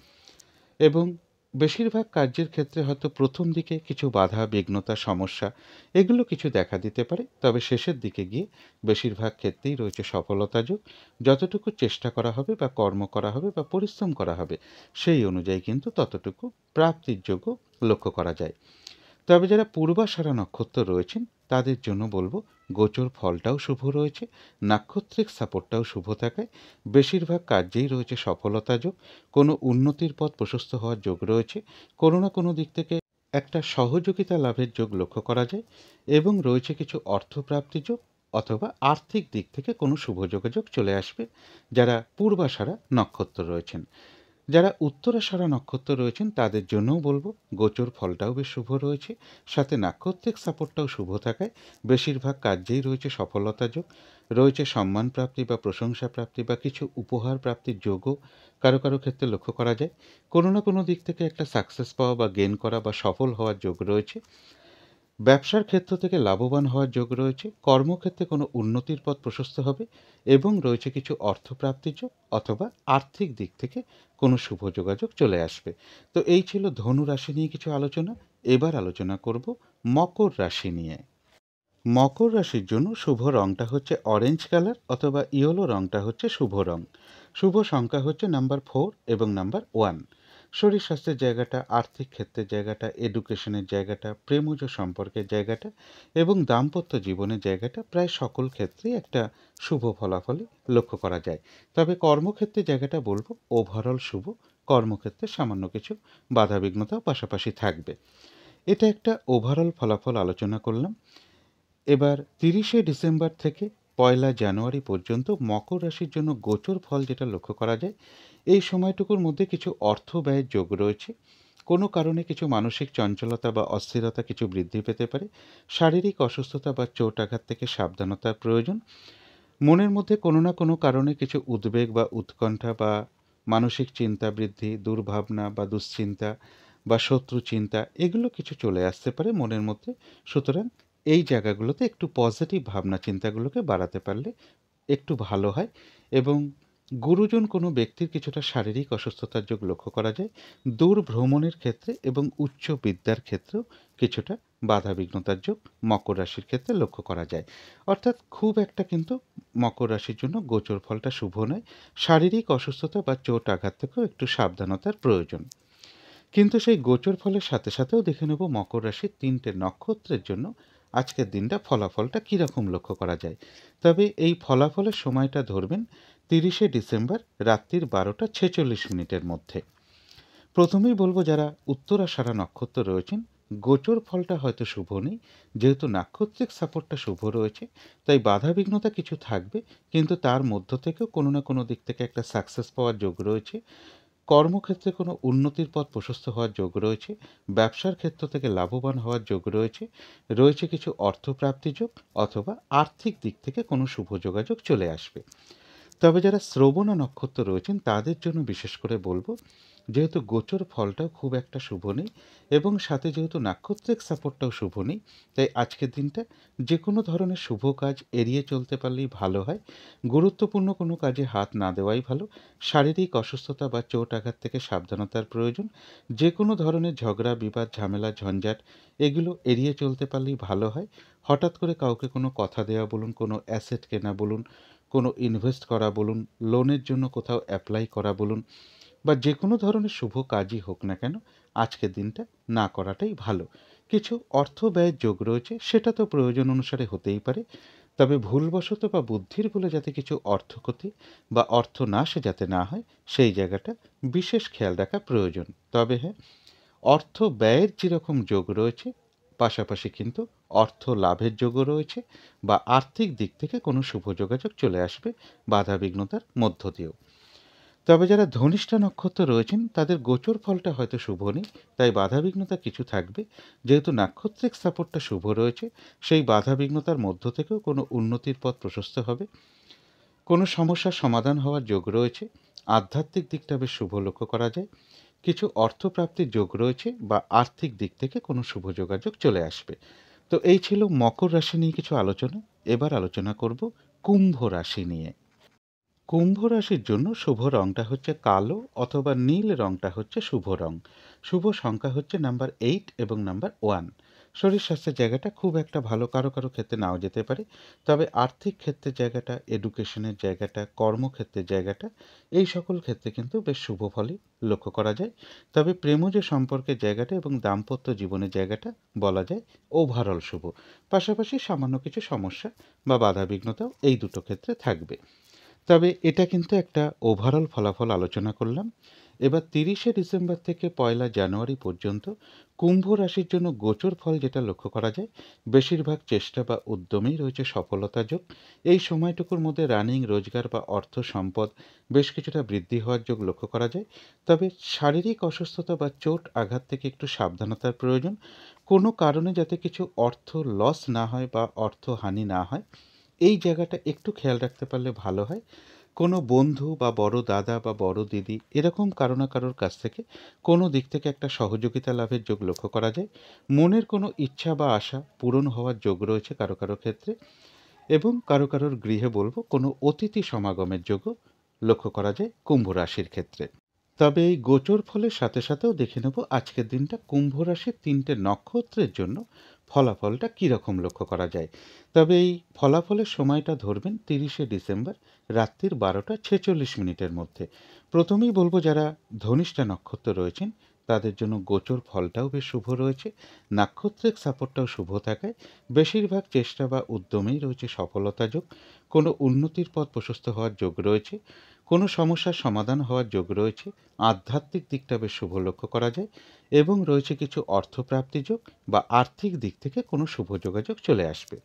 এবং বেশিরভাগ কার্যের ক্ষেত্রে হয়তো প্রথম দিকে কিছু বাধা বিঘ্নতা সমস্যা এগুলো কিছু দেখা দিতে পারে, তবে শেষের দিকে গিয়ে বেশিরভাগ ক্ষেত্রেই রয়েছে সফলতা যোগ। যতটুকু চেষ্টা করা হবে বা কর্ম করা হবে বা পরিশ্রম করা হবে সেই অনুযায়ী কিন্তু ততটুকু প্রাপ্তির যোগ্য লক্ষ্য করা যায়। তবে যারা পূর্বাষাঢ়া নক্ষত্র রয়েছেন তাদের জন্য বলবো গোচর ফলটাও শুভ রয়েছে, নাক্ষত্রিক সাপোর্টটাও শুভ থাকায় বেশিরভাগ কার্যেই রয়েছে সফলতা যোগ। কোনো উন্নতির পথ প্রশস্ত হওয়ার যোগ রয়েছে, কোনো না কোনো দিক থেকে একটা সহযোগিতা লাভের যোগ লক্ষ্য করা যায়, এবং রয়েছে কিছু অর্থপ্রাপ্তি যোগ অথবা আর্থিক দিক থেকে কোনো শুভ যোগাযোগ চলে আসবে যারা পূর্বাষাঢ়া নক্ষত্র রয়েছেন। যারা উত্তরাষাঢ়া নক্ষত্র রয়েছেন তাদের জন্যও বলবো গোচর ফলটাও বেশ শুভ রয়েছে, সাথে নাক্ষত্রিক সাপোর্টটাও শুভ থাকায় বেশিরভাগ কার্যেই রয়েছে সফলতা যোগ। রয়েছে সম্মান প্রাপ্তি বা প্রশংসা প্রাপ্তি বা কিছু উপহার প্রাপ্তির যোগও কারো কারো ক্ষেত্রে লক্ষ্য করা যায়। কোনো না কোনো দিক থেকে একটা সাকসেস পাওয়া বা গেন করা বা সফল হওয়ার যোগ রয়েছে। ব্যবসার ক্ষেত্র থেকে লাভবান হওয়ার যোগ রয়েছে, কর্মক্ষেত্রে কোনো উন্নতির পথ প্রশস্ত হবে, এবং রয়েছে কিছু অর্থপ্রাপ্তির যোগ অথবা আর্থিক দিক থেকে কোনো শুভ যোগাযোগ চলে আসবে। তো এই ছিল ধনু রাশি নিয়ে কিছু আলোচনা। এবার আলোচনা করব মকর রাশি নিয়ে। মকর রাশির জন্য শুভ রংটা হচ্ছে অরেঞ্জ কালার অথবা ইয়েলো রংটা হচ্ছে শুভ রং। শুভ সংখ্যা হচ্ছে নাম্বার 4 এবং নাম্বার 1। শরীর স্বাস্থ্যের জায়গাটা, আর্থিক ক্ষেত্রের জায়গাটা, এডুকেশনের জায়গাটা, প্রেমজ সম্পর্কের জায়গাটা এবং দাম্পত্য জীবনের জায়গাটা প্রায় সকল ক্ষেত্রেই একটা শুভ ফলাফলই লক্ষ্য করা যায়। তবে কর্মক্ষেত্রে জায়গাটা বলবো ওভারঅল শুভ। কর্মক্ষেত্রে সামান্য কিছু বাধাবিঘ্নতাও পাশাপাশি থাকবে। এটা একটা ওভারঅল ফলাফল আলোচনা করলাম। এবার ৩০শে ডিসেম্বর থেকে ১লা জানুয়ারি পর্যন্ত মকর রাশির জন্য গোচর ফল যেটা লক্ষ্য করা যায়, এই সময়টুকুর মধ্যে কিছু অর্থ ব্যয়ের যোগ রয়েছে। কোনো কারণে কিছু মানসিক চঞ্চলতা বা অস্থিরতা কিছু বৃদ্ধি পেতে পারে। শারীরিক অসুস্থতা বা চোট আঘাত থেকে সাবধানতার প্রয়োজন। মনের মধ্যে কোনো না কোনো কারণে কিছু উদ্বেগ বা উৎকণ্ঠা বা মানসিক চিন্তা বৃদ্ধি, দুর্ভাবনা বা দুশ্চিন্তা বা শত্রু চিন্তা এগুলো কিছু চলে আসতে পারে মনের মধ্যে। সুতরাং এই জায়গাগুলোতে একটু পজিটিভ ভাবনা চিন্তাগুলোকে বাড়াতে পারলে একটু ভালো হয়। এবং গুরুজন কোনো ব্যক্তির কিছুটা শারীরিক অসুস্থতার যোগ লক্ষ্য করা যায়। দূর ভ্রমণের ক্ষেত্রে এবং উচ্চ বিদ্যার ক্ষেত্রেও কিছুটা বাধাবিঘ্নতার যোগ মকর রাশির ক্ষেত্রে লক্ষ্য করা যায়। অর্থাৎ খুব একটা কিন্তু মকর রাশির জন্য গোচর ফলটা শুভ নয়। শারীরিক অসুস্থতা বা চোট আঘাত থেকেও একটু সাবধানতার প্রয়োজন। কিন্তু সেই গোচর ফলের সাথে সাথেও দেখে নেব মকর রাশির ৩টে নক্ষত্রের জন্য আজকের দিনটা ফলাফলটা কীরকম লক্ষ্য করা যায়। তবে এই ফলাফলের সময়টা ধরবেন ৩০শে ডিসেম্বর রাত্রির ১২টা ৪৬ মিনিটের মধ্যে। প্রথমেই বলবো যারা উত্তরাষাঢ়া নক্ষত্র রয়েছেন গোচর ফলটা হয়তো শুভ নেই, যেহেতু নাক্ষত্রিক সাপোর্টটা শুভ রয়েছে তাই বাধাবিঘ্নতা কিছু থাকবে, কিন্তু তার মধ্য থেকেও কোনো না কোনো দিক থেকে একটা সাকসেস পাওয়ার যোগ রয়েছে। কর্মক্ষেত্রে কোনো উন্নতির পথ প্রশস্ত হওয়ার যোগ রয়েছে, ব্যবসার ক্ষেত্র থেকে লাভবান হওয়ার যোগ রয়েছে, রয়েছে কিছু অর্থপ্রাপ্তি যোগ অথবা আর্থিক দিক থেকে কোনো শুভ যোগাযোগ চলে আসবে। তবে যারা শ্রবণা নক্ষত্র রয়েছেন তাদের জন্য বিশেষ করে বলবো, যেহেতু গোচর ফলটাও খুব একটা শুভ নেই এবং সাথে যেহেতু নাক্ষত্রিক সাপোর্টটাও শুভ নেই, তাই আজকের দিনটা যে কোনো ধরনের শুভ কাজ এড়িয়ে চলতে পারলেই ভালো হয়। গুরুত্বপূর্ণ কোনো কাজে হাত না দেওয়াই ভালো। শারীরিক অসুস্থতা বা চোট আঘাত থেকে সাবধানতার প্রয়োজন। যে কোনো ধরনের ঝগড়া বিবাদ ঝামেলা ঝঞ্ঝাট এগুলো এড়িয়ে চলতে পারলেই ভালো হয়। হঠাৎ করে কাউকে কোনো কথা দেওয়া বলুন, কোনো অ্যাসেট কেনা বলুন, কোনো ইনভেস্ট করা বলুন, লোনের জন্য কোথাও অ্যাপ্লাই করা বলুন, বা যে কোনো ধরনের শুভ কাজই হোক না কেন আজকের দিনটা না করাটাই ভালো। কিছু অর্থ ব্যয়ের যোগ রয়েছে, সেটা তো প্রয়োজন অনুসারে হতেই পারে, তবে ভুলবশত বা বুদ্ধির ভুলে যাতে কিছু অর্থক্ষতি বা অর্থনাশ যাতে না হয় সেই জায়গাটা বিশেষ খেয়াল রাখা প্রয়োজন। তবে হ্যাঁ, অর্থ ব্যয়ের যেরকম যোগ রয়েছে পাশাপাশি কিন্তু অর্থ লাভের যোগও রয়েছে বা আর্থিক দিক থেকে কোনো শুভ যোগাযোগ চলে আসবে বাধাবিঘ্নতার মধ্য দিয়েও। তবে যারা ধনিষ্ঠা নক্ষত্র রয়েছেন তাদের গোচর ফলটা হয়তো শুভ নেই, তাই বাধাবিঘ্নতা কিছু থাকবে। যেহেতু নাক্ষত্রিক সাপোর্টটা শুভ রয়েছে, সেই বাধাবিঘ্নতার মধ্য থেকেও কোনো উন্নতির পথ প্রশস্ত হবে, কোনো সমস্যার সমাধান হওয়ার যোগ রয়েছে। আধ্যাত্মিক দিকটা বেশ শুভ লক্ষ্য করা যায়। কিছু অর্থপ্রাপ্তির যোগ রয়েছে বা আর্থিক দিক থেকে কোনো শুভ যোগাযোগ চলে আসবে। তো এই ছিল মকর রাশি নিয়ে কিছু আলোচনা। এবার আলোচনা করব কুম্ভ রাশি নিয়ে। কুম্ভ রাশির জন্য শুভ রংটা হচ্ছে কালো অথবা নীল রংটা হচ্ছে শুভ রং। শুভ সংখ্যা হচ্ছে নাম্বার 8 এবং নাম্বার 1। শরীর স্বাস্থ্যের জায়গাটা খুব একটা ভালো, কারো কারো ক্ষেত্রে নাও যেতে পারে। তবে আর্থিক ক্ষেত্রের জায়গাটা, এডুকেশনের জায়গাটা, কর্মক্ষেত্রের জায়গাটা, এই সকল ক্ষেত্রে কিন্তু বেশ শুভ ফলই লক্ষ্য করা যায়। তবে প্রেমজ সম্পর্কের জায়গাটা এবং দাম্পত্য জীবনের জায়গাটা বলা যায় ওভারঅল শুভ। পাশাপাশি সামান্য কিছু সমস্যা বা বাধাবিঘ্নতাও এই দুটো ক্ষেত্রে থাকবে। তবে এটা কিন্তু একটা ওভারঅল ফলাফল আলোচনা করলাম। এবার 30শে ডিসেম্বর থেকে 1লা জানুয়ারি পর্যন্ত কুম্ভ রাশির জন্য গোচর ফল যেটা লক্ষ্য করা যায়, বেশিরভাগ চেষ্টা বা উদ্যমেই রয়েছে সফলতা যোগ। এই সময়টুকুর মধ্যে রানিং রোজগার বা অর্থ সম্পদ বেশ কিছুটা বৃদ্ধি হওয়ার যোগ লক্ষ্য করা যায়। তবে শারীরিক অসুস্থতা বা চোট আঘাত থেকে একটু সাবধানতার প্রয়োজন। কোনো কারণে যাতে কিছু অর্থ লস না হয় বা অর্থ হানি না হয়, এই জায়গাটা একটু খেয়াল রাখতে পারলে ভালো হয়। কোনো বন্ধু বা বড় দাদা বা বড় দিদি এরকম কারো না কারোর কাছ থেকে কোনো দিক থেকে একটা সহযোগিতা লাভের যোগ লক্ষ্য করা যায়। মনের কোনো ইচ্ছা বা আশা পূরণ হওয়ার যোগ রয়েছে কারো কারো ক্ষেত্রে, এবং কারো কারোর গৃহে বলবো কোনো অতিথি সমাগমের যোগও লক্ষ্য করা যায় কুম্ভ রাশির ক্ষেত্রে। তবে এই গোচর ফলের সাথে সাথেও দেখে নেব আজকের দিনটা কুম্ভ রাশির 3টে নক্ষত্রের জন্য ফলাফলটা কীরকম লক্ষ্য করা যায়। তবে এই ফলাফলের সময়টা ধরবেন 30শে ডিসেম্বর রাত্রির 12টা 46 মিনিটের মধ্যে। প্রথমেই বলবো যারা ধনিষ্ঠা নক্ষত্র রয়েছেন তাদের জন্য গোচর ফলটাও বেশ শুভ রয়েছে। নাক্ষত্রিক সাপোর্টটাও শুভ থাকায় বেশিরভাগ চেষ্টা বা উদ্যমেই রয়েছে সফলতা যোগ। কোনো উন্নতির পথ প্রশস্ত হওয়ার যোগ রয়েছে, কোনো সমস্যার সমাধান হওয়ার যোগ রয়েছে। আধ্যাত্মিক দিকটা বেশ শুভ লক্ষ্য করা যায় এবং রয়েছে কিছু অর্থপ্রাপ্তি যোগ বা আর্থিক দিক থেকে কোনো শুভ যোগাযোগ চলে আসবে।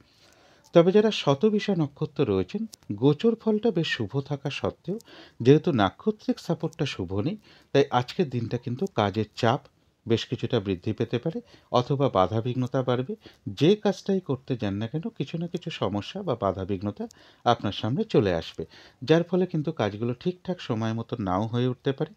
তবে যারা শতবিষা নক্ষত্র রয়েছেন, গোচর ফলটা বেশ শুভ থাকা সত্ত্বেও যেহেতু নাক্ষত্রিক সাপোর্টটা শুভ নেই, তাই আজকের দিনটা কিন্তু কাজের চাপ বেশ কিছুটা বৃদ্ধি পেতে পারে অথবা বাধাবিঘ্নতা বাড়বে। যে কাজটাই করতে যান না কেন কিছু না কিছু সমস্যা বা বাধাবিঘ্নতা আপনার সামনে চলে আসবে, যার ফলে কিন্তু কাজগুলো ঠিকঠাক সময় মতো নাও হয়ে উঠতে পারে।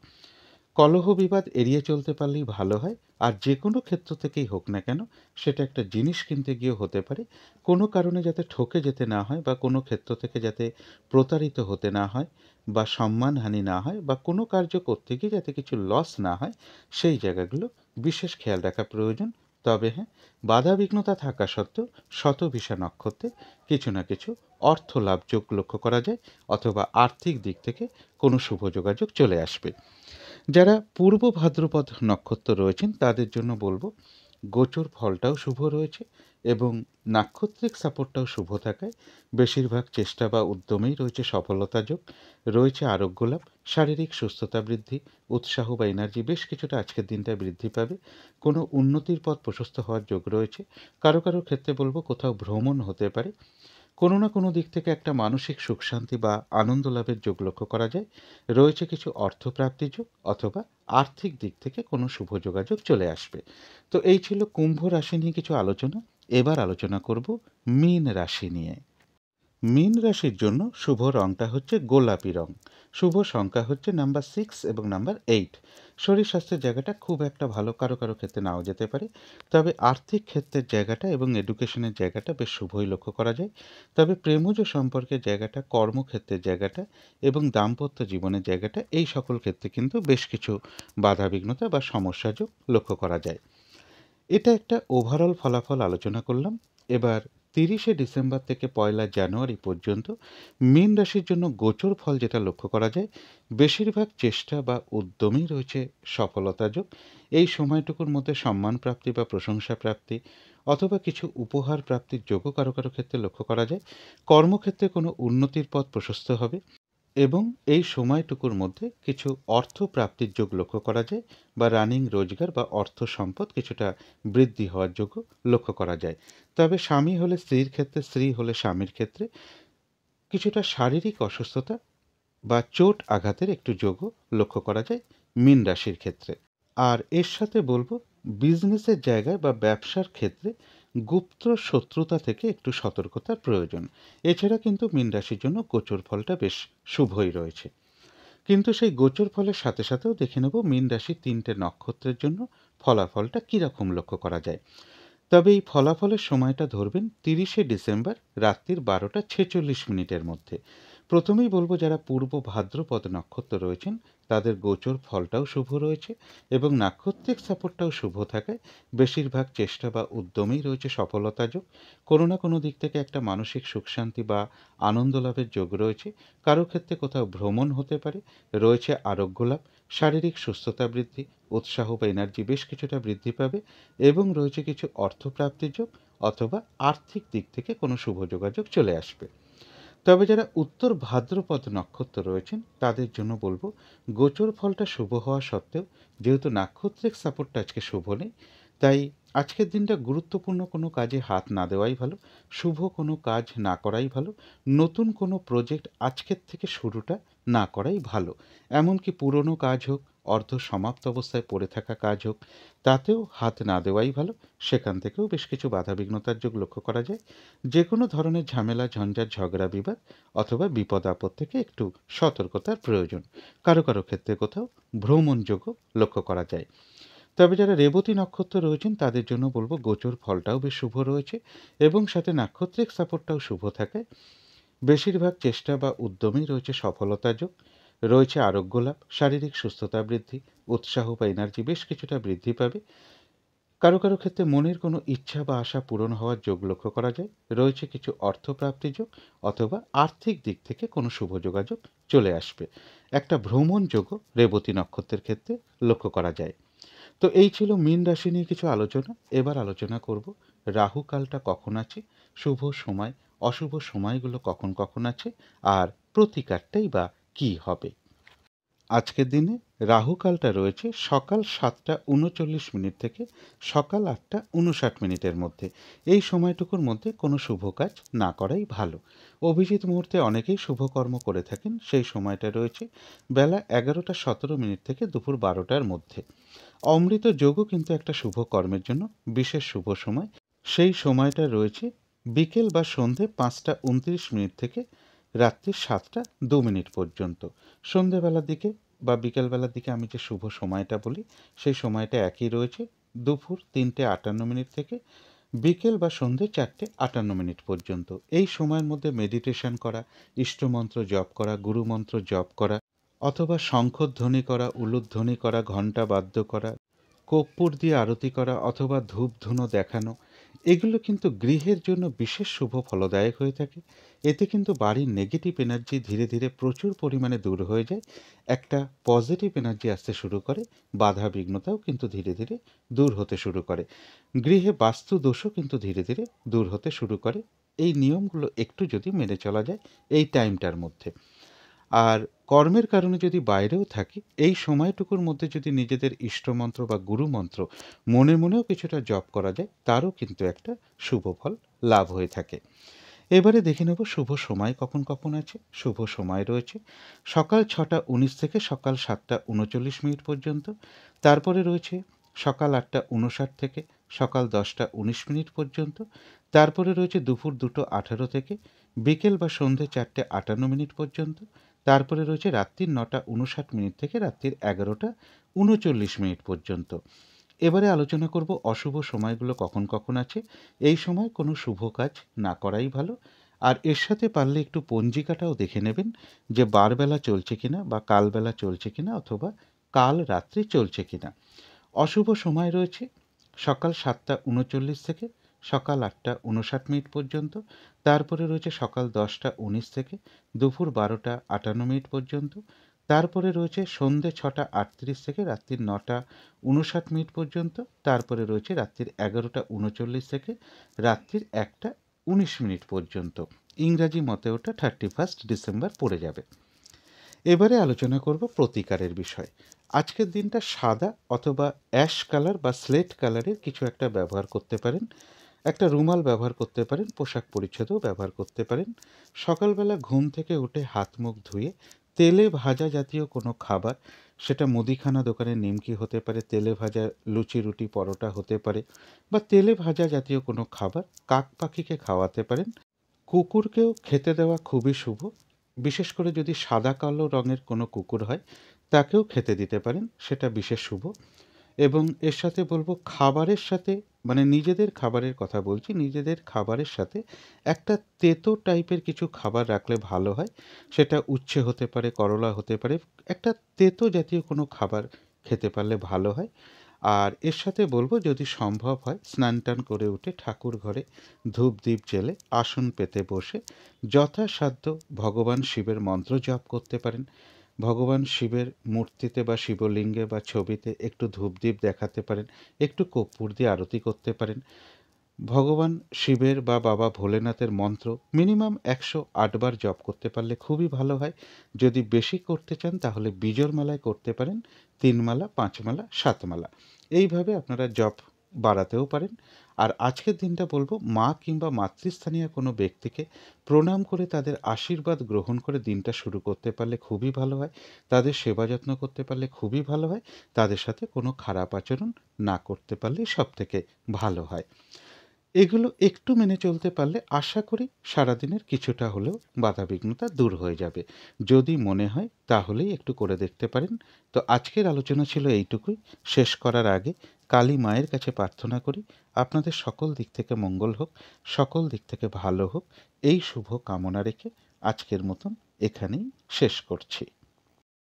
কলহ বিবাদ এড়িয়ে চলতে পারলেই ভালো হয়। আর যে কোনো ক্ষেত্র থেকেই হোক না কেন, সেটা একটা জিনিস কিনতে গিয়েও হতে পারে, কোনো কারণে যাতে ঠকে যেতে না হয় বা কোনো ক্ষেত্র থেকে যাতে প্রতারিত হতে না হয় বা সম্মানহানি না হয় বা কোনো কার্য করতে গিয়ে যাতে কিছু লস না হয়, সেই জায়গাগুলো বিশেষ খেয়াল রাখা প্রয়োজন। তবে হ্যাঁ, বাধাবিঘ্নতা থাকা সত্ত্বেও শতভিসা নক্ষত্রে কিছু না কিছু অর্থ লাভ যোগ লক্ষ্য করা যায় অথবা আর্থিক দিক থেকে কোনো শুভ যোগাযোগ চলে আসবে। যারা পূর্ব ভাদ্রপদ নক্ষত্র রয়েছেন তাদের জন্য বলবো গোচর ফলটাও শুভ রয়েছে এবং নাক্ষত্রিক সাপোর্টটাও শুভ থাকায় বেশিরভাগ চেষ্টা বা উদ্যমেই রয়েছে সফলতা যোগ। রয়েছে আরোগ্য লাভ, শারীরিক সুস্থতা বৃদ্ধি, উৎসাহ বা এনার্জি বেশ কিছুটা আজকের দিনটায় বৃদ্ধি পাবে। কোনো উন্নতির পথ প্রশস্ত হওয়ার যোগ রয়েছে। কারো কারো ক্ষেত্রে বলবো কোথাও ভ্রমণ হতে পারে। কোনো না কোনো দিক থেকে একটা মানসিক সুখ শান্তি বা আনন্দ লাভের যোগ লক্ষ্য করা যায়। রয়েছে কিছু অর্থপ্রাপ্তির যোগ অথবা আর্থিক দিক থেকে কোনো শুভ যোগাযোগ চলে আসবে। তো এই ছিল কুম্ভ রাশি নিয়ে কিছু আলোচনা। এবার আলোচনা করব মীন রাশি নিয়ে। মীন রাশির জন্য শুভ রংটা হচ্ছে গোলাপি রং। শুভ সংখ্যা হচ্ছে নাম্বার 6 এবং নাম্বার 8। শরীর স্বাস্থ্যের জায়গাটা খুব একটা ভালো, কারো কারো ক্ষেত্রে নাও যেতে পারে। তবে আর্থিক ক্ষেত্রের জায়গাটা এবং এডুকেশনের জায়গাটা বেশ শুভই লক্ষ্য করা যায়। তবে প্রেমজ সম্পর্কের জায়গাটা, কর্মক্ষেত্রের জায়গাটা এবং দাম্পত্য জীবনের জায়গাটা, এই সকল ক্ষেত্রে কিন্তু বেশ কিছু বাধাবিঘ্নতা বা সমস্যাযোগ লক্ষ্য করা যায়। এটা একটা ওভারঅল ফলাফল আলোচনা করলাম। এবার 30শে ডিসেম্বর থেকে 1লা জানুয়ারি পর্যন্ত মীন রাশির জন্য গোচর ফল যেটা লক্ষ্য করা যায়, বেশিরভাগ চেষ্টা বা উদ্যমেই রয়েছে সফলতা যোগ। এই সময়টুকুর মধ্যে সম্মান প্রাপ্তি বা প্রশংসা প্রাপ্তি অথবা কিছু উপহার প্রাপ্তির যোগও কারো কারো ক্ষেত্রে লক্ষ্য করা যায়। কর্মক্ষেত্রে কোনো উন্নতির পথ প্রশস্ত হবে। এবং এই সময়টুকুর মধ্যে কিছু অর্থ প্রাপ্তির যোগ লক্ষ্য করা যায়, বা রানিং রোজগার বা অর্থ সম্পদ কিছুটা বৃদ্ধি হওয়ার যোগও লক্ষ্য করা যায়। তবে স্বামী হলে স্ত্রীর ক্ষেত্রে, স্ত্রী হলে স্বামীর ক্ষেত্রে কিছুটা শারীরিক অসুস্থতা বা চোট আঘাতের একটু যোগও লক্ষ্য করা যায় মীন রাশির ক্ষেত্রে। আর এর সাথে বলবো, বিজনেসের জায়গায় বা ব্যবসার ক্ষেত্রে গুপ্ত শত্রুতা থেকে একটু সতর্কতার প্রয়োজন। এছাড়া কিন্তু মীন রাশির জন্য গোচর ফলটা বেশ শুভই রয়েছে। কিন্তু সেই গোচর ফলের সাথে সাথেও দেখে নেব মীন রাশির ৩টে নক্ষত্রের জন্য ফলাফলটা কীরকম লক্ষ্য করা যায়। তবে এই ফলাফলের সময়টা ধরবেন ৩০শে ডিসেম্বর রাত্রির ১২টা ৪৬ মিনিটের মধ্যে। প্রথমেই বলবো, যারা পূর্ব ভাদ্রপদ নক্ষত্র রয়েছেন তাদের গোচর ফলটাও শুভ রয়েছে এবং নাক্ষত্রিক সাপোর্টটাও শুভ থাকায় বেশিরভাগ চেষ্টা বা উদ্যমেই রয়েছে সফলতা যোগ। কোনো না কোনো দিক থেকে একটা মানসিক সুখ শান্তি বা আনন্দ লাভের যোগ রয়েছে। কারো ক্ষেত্রে কোথাও ভ্রমণ হতে পারে, রয়েছে আরোগ্য লাভ, শারীরিক সুস্থতা বৃদ্ধি, উৎসাহ বা এনার্জি বেশ কিছুটা বৃদ্ধি পাবে এবং রয়েছে কিছু অর্থপ্রাপ্তির যোগ, অথবা আর্থিক দিক থেকে কোনো শুভ যোগাযোগ চলে আসবে। তবে যারা উত্তর ভাদ্রপদ নক্ষত্র রয়েছেন তাদের জন্য বলবো, গোচর ফলটা শুভ হওয়া সত্ত্বেও যেহেতু নাক্ষত্রিক সাপোর্টটা আজকে শুভ নেই, তাই আজকের দিনটা গুরুত্বপূর্ণ কোনো কাজে হাত না দেওয়াই ভালো, শুভ কোনো কাজ না করাই ভালো, নতুন কোনো প্রজেক্ট আজকের থেকে শুরুটা না করাই ভালো। এমনকি পুরনো কাজ হোক, অর্ধ সমাপ্ত অবস্থায় পড়ে থাকা কাজ হোক, তাতেও হাত না দেওয়াই ভালো। সেখান থেকেও বেশ কিছু বাধাবিঘ্নতার যোগ লক্ষ্য করা যায়। যে কোনো ধরনের ঝামেলা, ঝঞ্ঝাট, ঝগড়া, বিবাদ অথবা বিপদ আপদ থেকে একটু সতর্কতার প্রয়োজন। কারো কারো ক্ষেত্রে কোথাও ভ্রমণযোগও লক্ষ্য করা যায়। তবে যারা রেবতী নক্ষত্র রয়েছেন তাদের জন্য বলবো, গোচর ফলটাও বেশ শুভ রয়েছে এবং সাথে নাক্ষত্রিক সাপোর্টটাও শুভ থাকায় বেশিরভাগ চেষ্টা বা উদ্যমেই রয়েছে সফলতা যোগ, রয়েছে আরোগ্য লাভ, শারীরিক সুস্থতা বৃদ্ধি, উৎসাহ বা এনার্জি বেশ কিছুটা বৃদ্ধি পাবে। কারো কারো ক্ষেত্রে মনের কোনো ইচ্ছা বা আশা পূরণ হওয়ার যোগ লক্ষ্য করা যায়, রয়েছে কিছু অর্থপ্রাপ্তি যোগ, অথবা আর্থিক দিক থেকে কোনো শুভ যোগাযোগ চলে আসবে। একটা ভ্রমণ যোগও রেবতী নক্ষত্রের ক্ষেত্রে লক্ষ্য করা যায়। তো এই ছিল মীন রাশি নিয়ে কিছু আলোচনা। এবার আলোচনা করব রাহু কালটা কখন আছে, শুভ সময় অশুভ সময়গুলো কখন কখন আছে, আর প্রতিকারটাই বা কী হবে। আজকের দিনে রাহুকালটা রয়েছে সকাল ৭টা ৩৯ মিনিট থেকে সকাল ৮টা ৫৯ মিনিটের মধ্যে। এই সময়টুকুর মধ্যে কোনো শুভ কাজ না করাই ভালো। অভিজিৎ মুহূর্তে অনেকেই শুভকর্ম করে থাকেন, সেই সময়টা রয়েছে বেলা ১১টা ১৭ মিনিট থেকে দুপুর ১২টার মধ্যে। অমৃত যোগও কিন্তু একটা শুভ কর্মের জন্য বিশেষ শুভ সময়। সেই সময়টা রয়েছে বিকেল বা সন্ধে ৫টা ২৯ মিনিট থেকে রাত্রি ৭টা ২ মিনিট পর্যন্ত। সন্ধেবেলার দিকে বা বিকেলবেলার দিকে আমি যে শুভ সময়টা বলি, সেই সময়টা একই রয়েছে, দুপুর ৩টে ৫৮ মিনিট থেকে বিকেল বা সন্ধে ৪টে ৫৮ মিনিট পর্যন্ত। এই সময়ের মধ্যে মেডিটেশন করা, ইষ্টমন্ত্র জপ করা, গুরুমন্ত্র জপ করা, অথবা শঙ্খধ্বনি করা, উলুধ্বনি করা, ঘণ্টা বাদ্য করা, কর্পূর দিয়ে আরতি করা, অথবা ধূপ ধুনো দেখানো, এগুলো কিন্তু গৃহের জন্য বিশেষ শুভ ফলদায়ক হয়ে থাকে। এতে কিন্তু বাড়ির নেগেটিভ এনার্জি ধীরে ধীরে প্রচুর পরিমাণে দূর হয়ে যায়, একটা পজিটিভ এনার্জি আসতে শুরু করে, বাধা বিঘ্নতাও কিন্তু ধীরে ধীরে দূর হতে শুরু করে, গৃহে বাস্তু দোষও কিন্তু ধীরে ধীরে দূর হতে শুরু করে। এই নিয়মগুলো একটু যদি মেনে চলা যায় এই টাইমটার মধ্যে, আর কর্মের কারণে যদি বাইরেও থাকি, এই সময়টুকুর মধ্যে যদি নিজেদের ইষ্টমন্ত্র বা গুরুমন্ত্র মনে মনেও কিছুটা জপ করা যায়, তারও কিন্তু একটা শুভ ফল লাভ হয়ে থাকে। এবারে দেখে নেব শুভ সময় কখন কখন আছে। শুভ সময় রয়েছে সকাল ৬টা ১৯ থেকে সকাল ৭টা ৩৯ মিনিট পর্যন্ত। তারপরে রয়েছে সকাল ৮টা ৫৯ থেকে সকাল ১০টা ১৯ মিনিট পর্যন্ত। তারপরে রয়েছে দুপুর ২টো ১৮ থেকে বিকেল বা সন্ধে ৪টে ৫৮ মিনিট পর্যন্ত। তারপরে রয়েছে রাত্রির ৯টা ৫৯ মিনিট থেকে রাত্রির ১১টা ৩৯ মিনিট পর্যন্ত। এবারে আলোচনা করব অশুভ সময়গুলো কখন কখন আছে। এই সময় কোনো শুভ কাজ না করাই ভালো। আর এর সাথে পারলে একটু পঞ্জিকাটাও দেখে নেবেন যে বারবেলা চলছে কিনা, বা কালবেলা চলছে কিনা, অথবা কাল রাত্রি চলছে কিনা। অশুভ সময় রয়েছে সকাল ৭টা ৩৯ থেকে সকাল ৮টা ৫৯ মিনিট পর্যন্ত। তারপরে রয়েছে সকাল ১০টা ১৯ থেকে দুপুর ১২টা ৫৮ মিনিট পর্যন্ত। তারপরে রয়েছে সন্ধে ৬টা ৩৮ থেকে রাত্রির ৯টা ৫৯ মিনিট পর্যন্ত। তারপরে রয়েছে রাত্রির ১১টা ৩৯ থেকে রাত্রির ১টা ১৯ মিনিট পর্যন্ত। ইংরাজি মতে ওটা 31 ডিসেম্বর পড়ে যাবে। এবারে আলোচনা করব প্রতিকারের বিষয়। আজকের দিনটা সাদা অথবা অ্যাশ কালার বা স্লেট কালারের কিছু একটা ব্যবহার করতে পারেন। একটা রুমাল ব্যবহার করতে পারেন, পোশাক পরিচ্ছদও ব্যবহার করতে পারেন। সকালবেলা ঘুম থেকে উঠে হাত মুখ ধুয়ে তেলে ভাজা জাতীয় কোনো খাবার, সেটা মুদিখানা দোকানের নিমকি হতে পারে, তেলে ভাজা লুচি রুটি পরোটা হতে পারে, বা তেলে ভাজা জাতীয় কোনো খাবার কাক পাখিকে খাওয়াতে পারেন। কুকুরকেও খেতে দেওয়া খুবই শুভ। বিশেষ করে যদি সাদা কালো রঙের কোনো কুকুর হয়, তাকেও খেতে দিতে পারেন, সেটা বিশেষ শুভ। এবং এর সাথে বলব, খাবারের সাথে, মানে নিজেদের খাবারের কথা বলছি, নিজেদের খাবারের সাথে একটা তেতো টাইপের কিছু খাবার রাখলে ভালো হয়। সেটা উচ্ছে হতে পারে, করলা হতে পারে, একটা তেতো জাতীয় কোনো খাবার খেতে পারলে ভালো হয়। আর এর সাথে বলবো, যদি সম্ভব হয় স্নান টান করে উঠে ঠাকুর ঘরে ধূপ দ্বীপ জেলে আসন পেতে বসে যথাসাধ্য ভগবান শিবের মন্ত্র জপ করতে পারেন। ভগবান শিবের মূর্তিতে বা শিবলিঙ্গে বা ছবিতে একটু ধূপদীপ দেখাতে পারেন, একটু কর্পূর দিয়ে আরতি করতে পারেন। ভগবান শিবের বা বাবা ভোলেনাথের মন্ত্র মিনিমাম 108 বার জপ করতে পারলে খুবই ভালো হয়। যদি বেশি করতে চান তাহলে বিজোড় মালায় করতে পারেন, 3 মালা, 5 মালা, 7 মালা। এইভাবে আপনারা জপ বাড়াতেও পারেন। আর আজকের দিনটা বলবো, মা কিংবা মাতৃস্থানীয় কোনো ব্যক্তিকে প্রণাম করে তাদের আশীর্বাদ গ্রহণ করে দিনটা শুরু করতে পারলে খুবই ভালো হয়। তাদের সেবা যত্ন করতে পারলে খুবই ভালো হয়। তাদের সাথে কোনো খারাপ আচরণ না করতে পারলেই সবথেকে ভালো হয়। এগুলো একটু মেনে চলতে পারলে আশা করি সারাদিনের কিছুটা হলেও বাধাবিঘ্নতা দূর হয়ে যাবে। যদি মনে হয় তাহলেই একটু করে দেখতে পারেন। তো আজকের আলোচনা ছিল এইটুকুই। শেষ করার আগে কালী মায়ের কাছে প্রার্থনা করি, আপনাদের সকল দিক থেকে মঙ্গল হোক, সকল দিক থেকে ভালো হোক, এই শুভ কামনা রেখে আজকের মতন এখানেই শেষ করছি।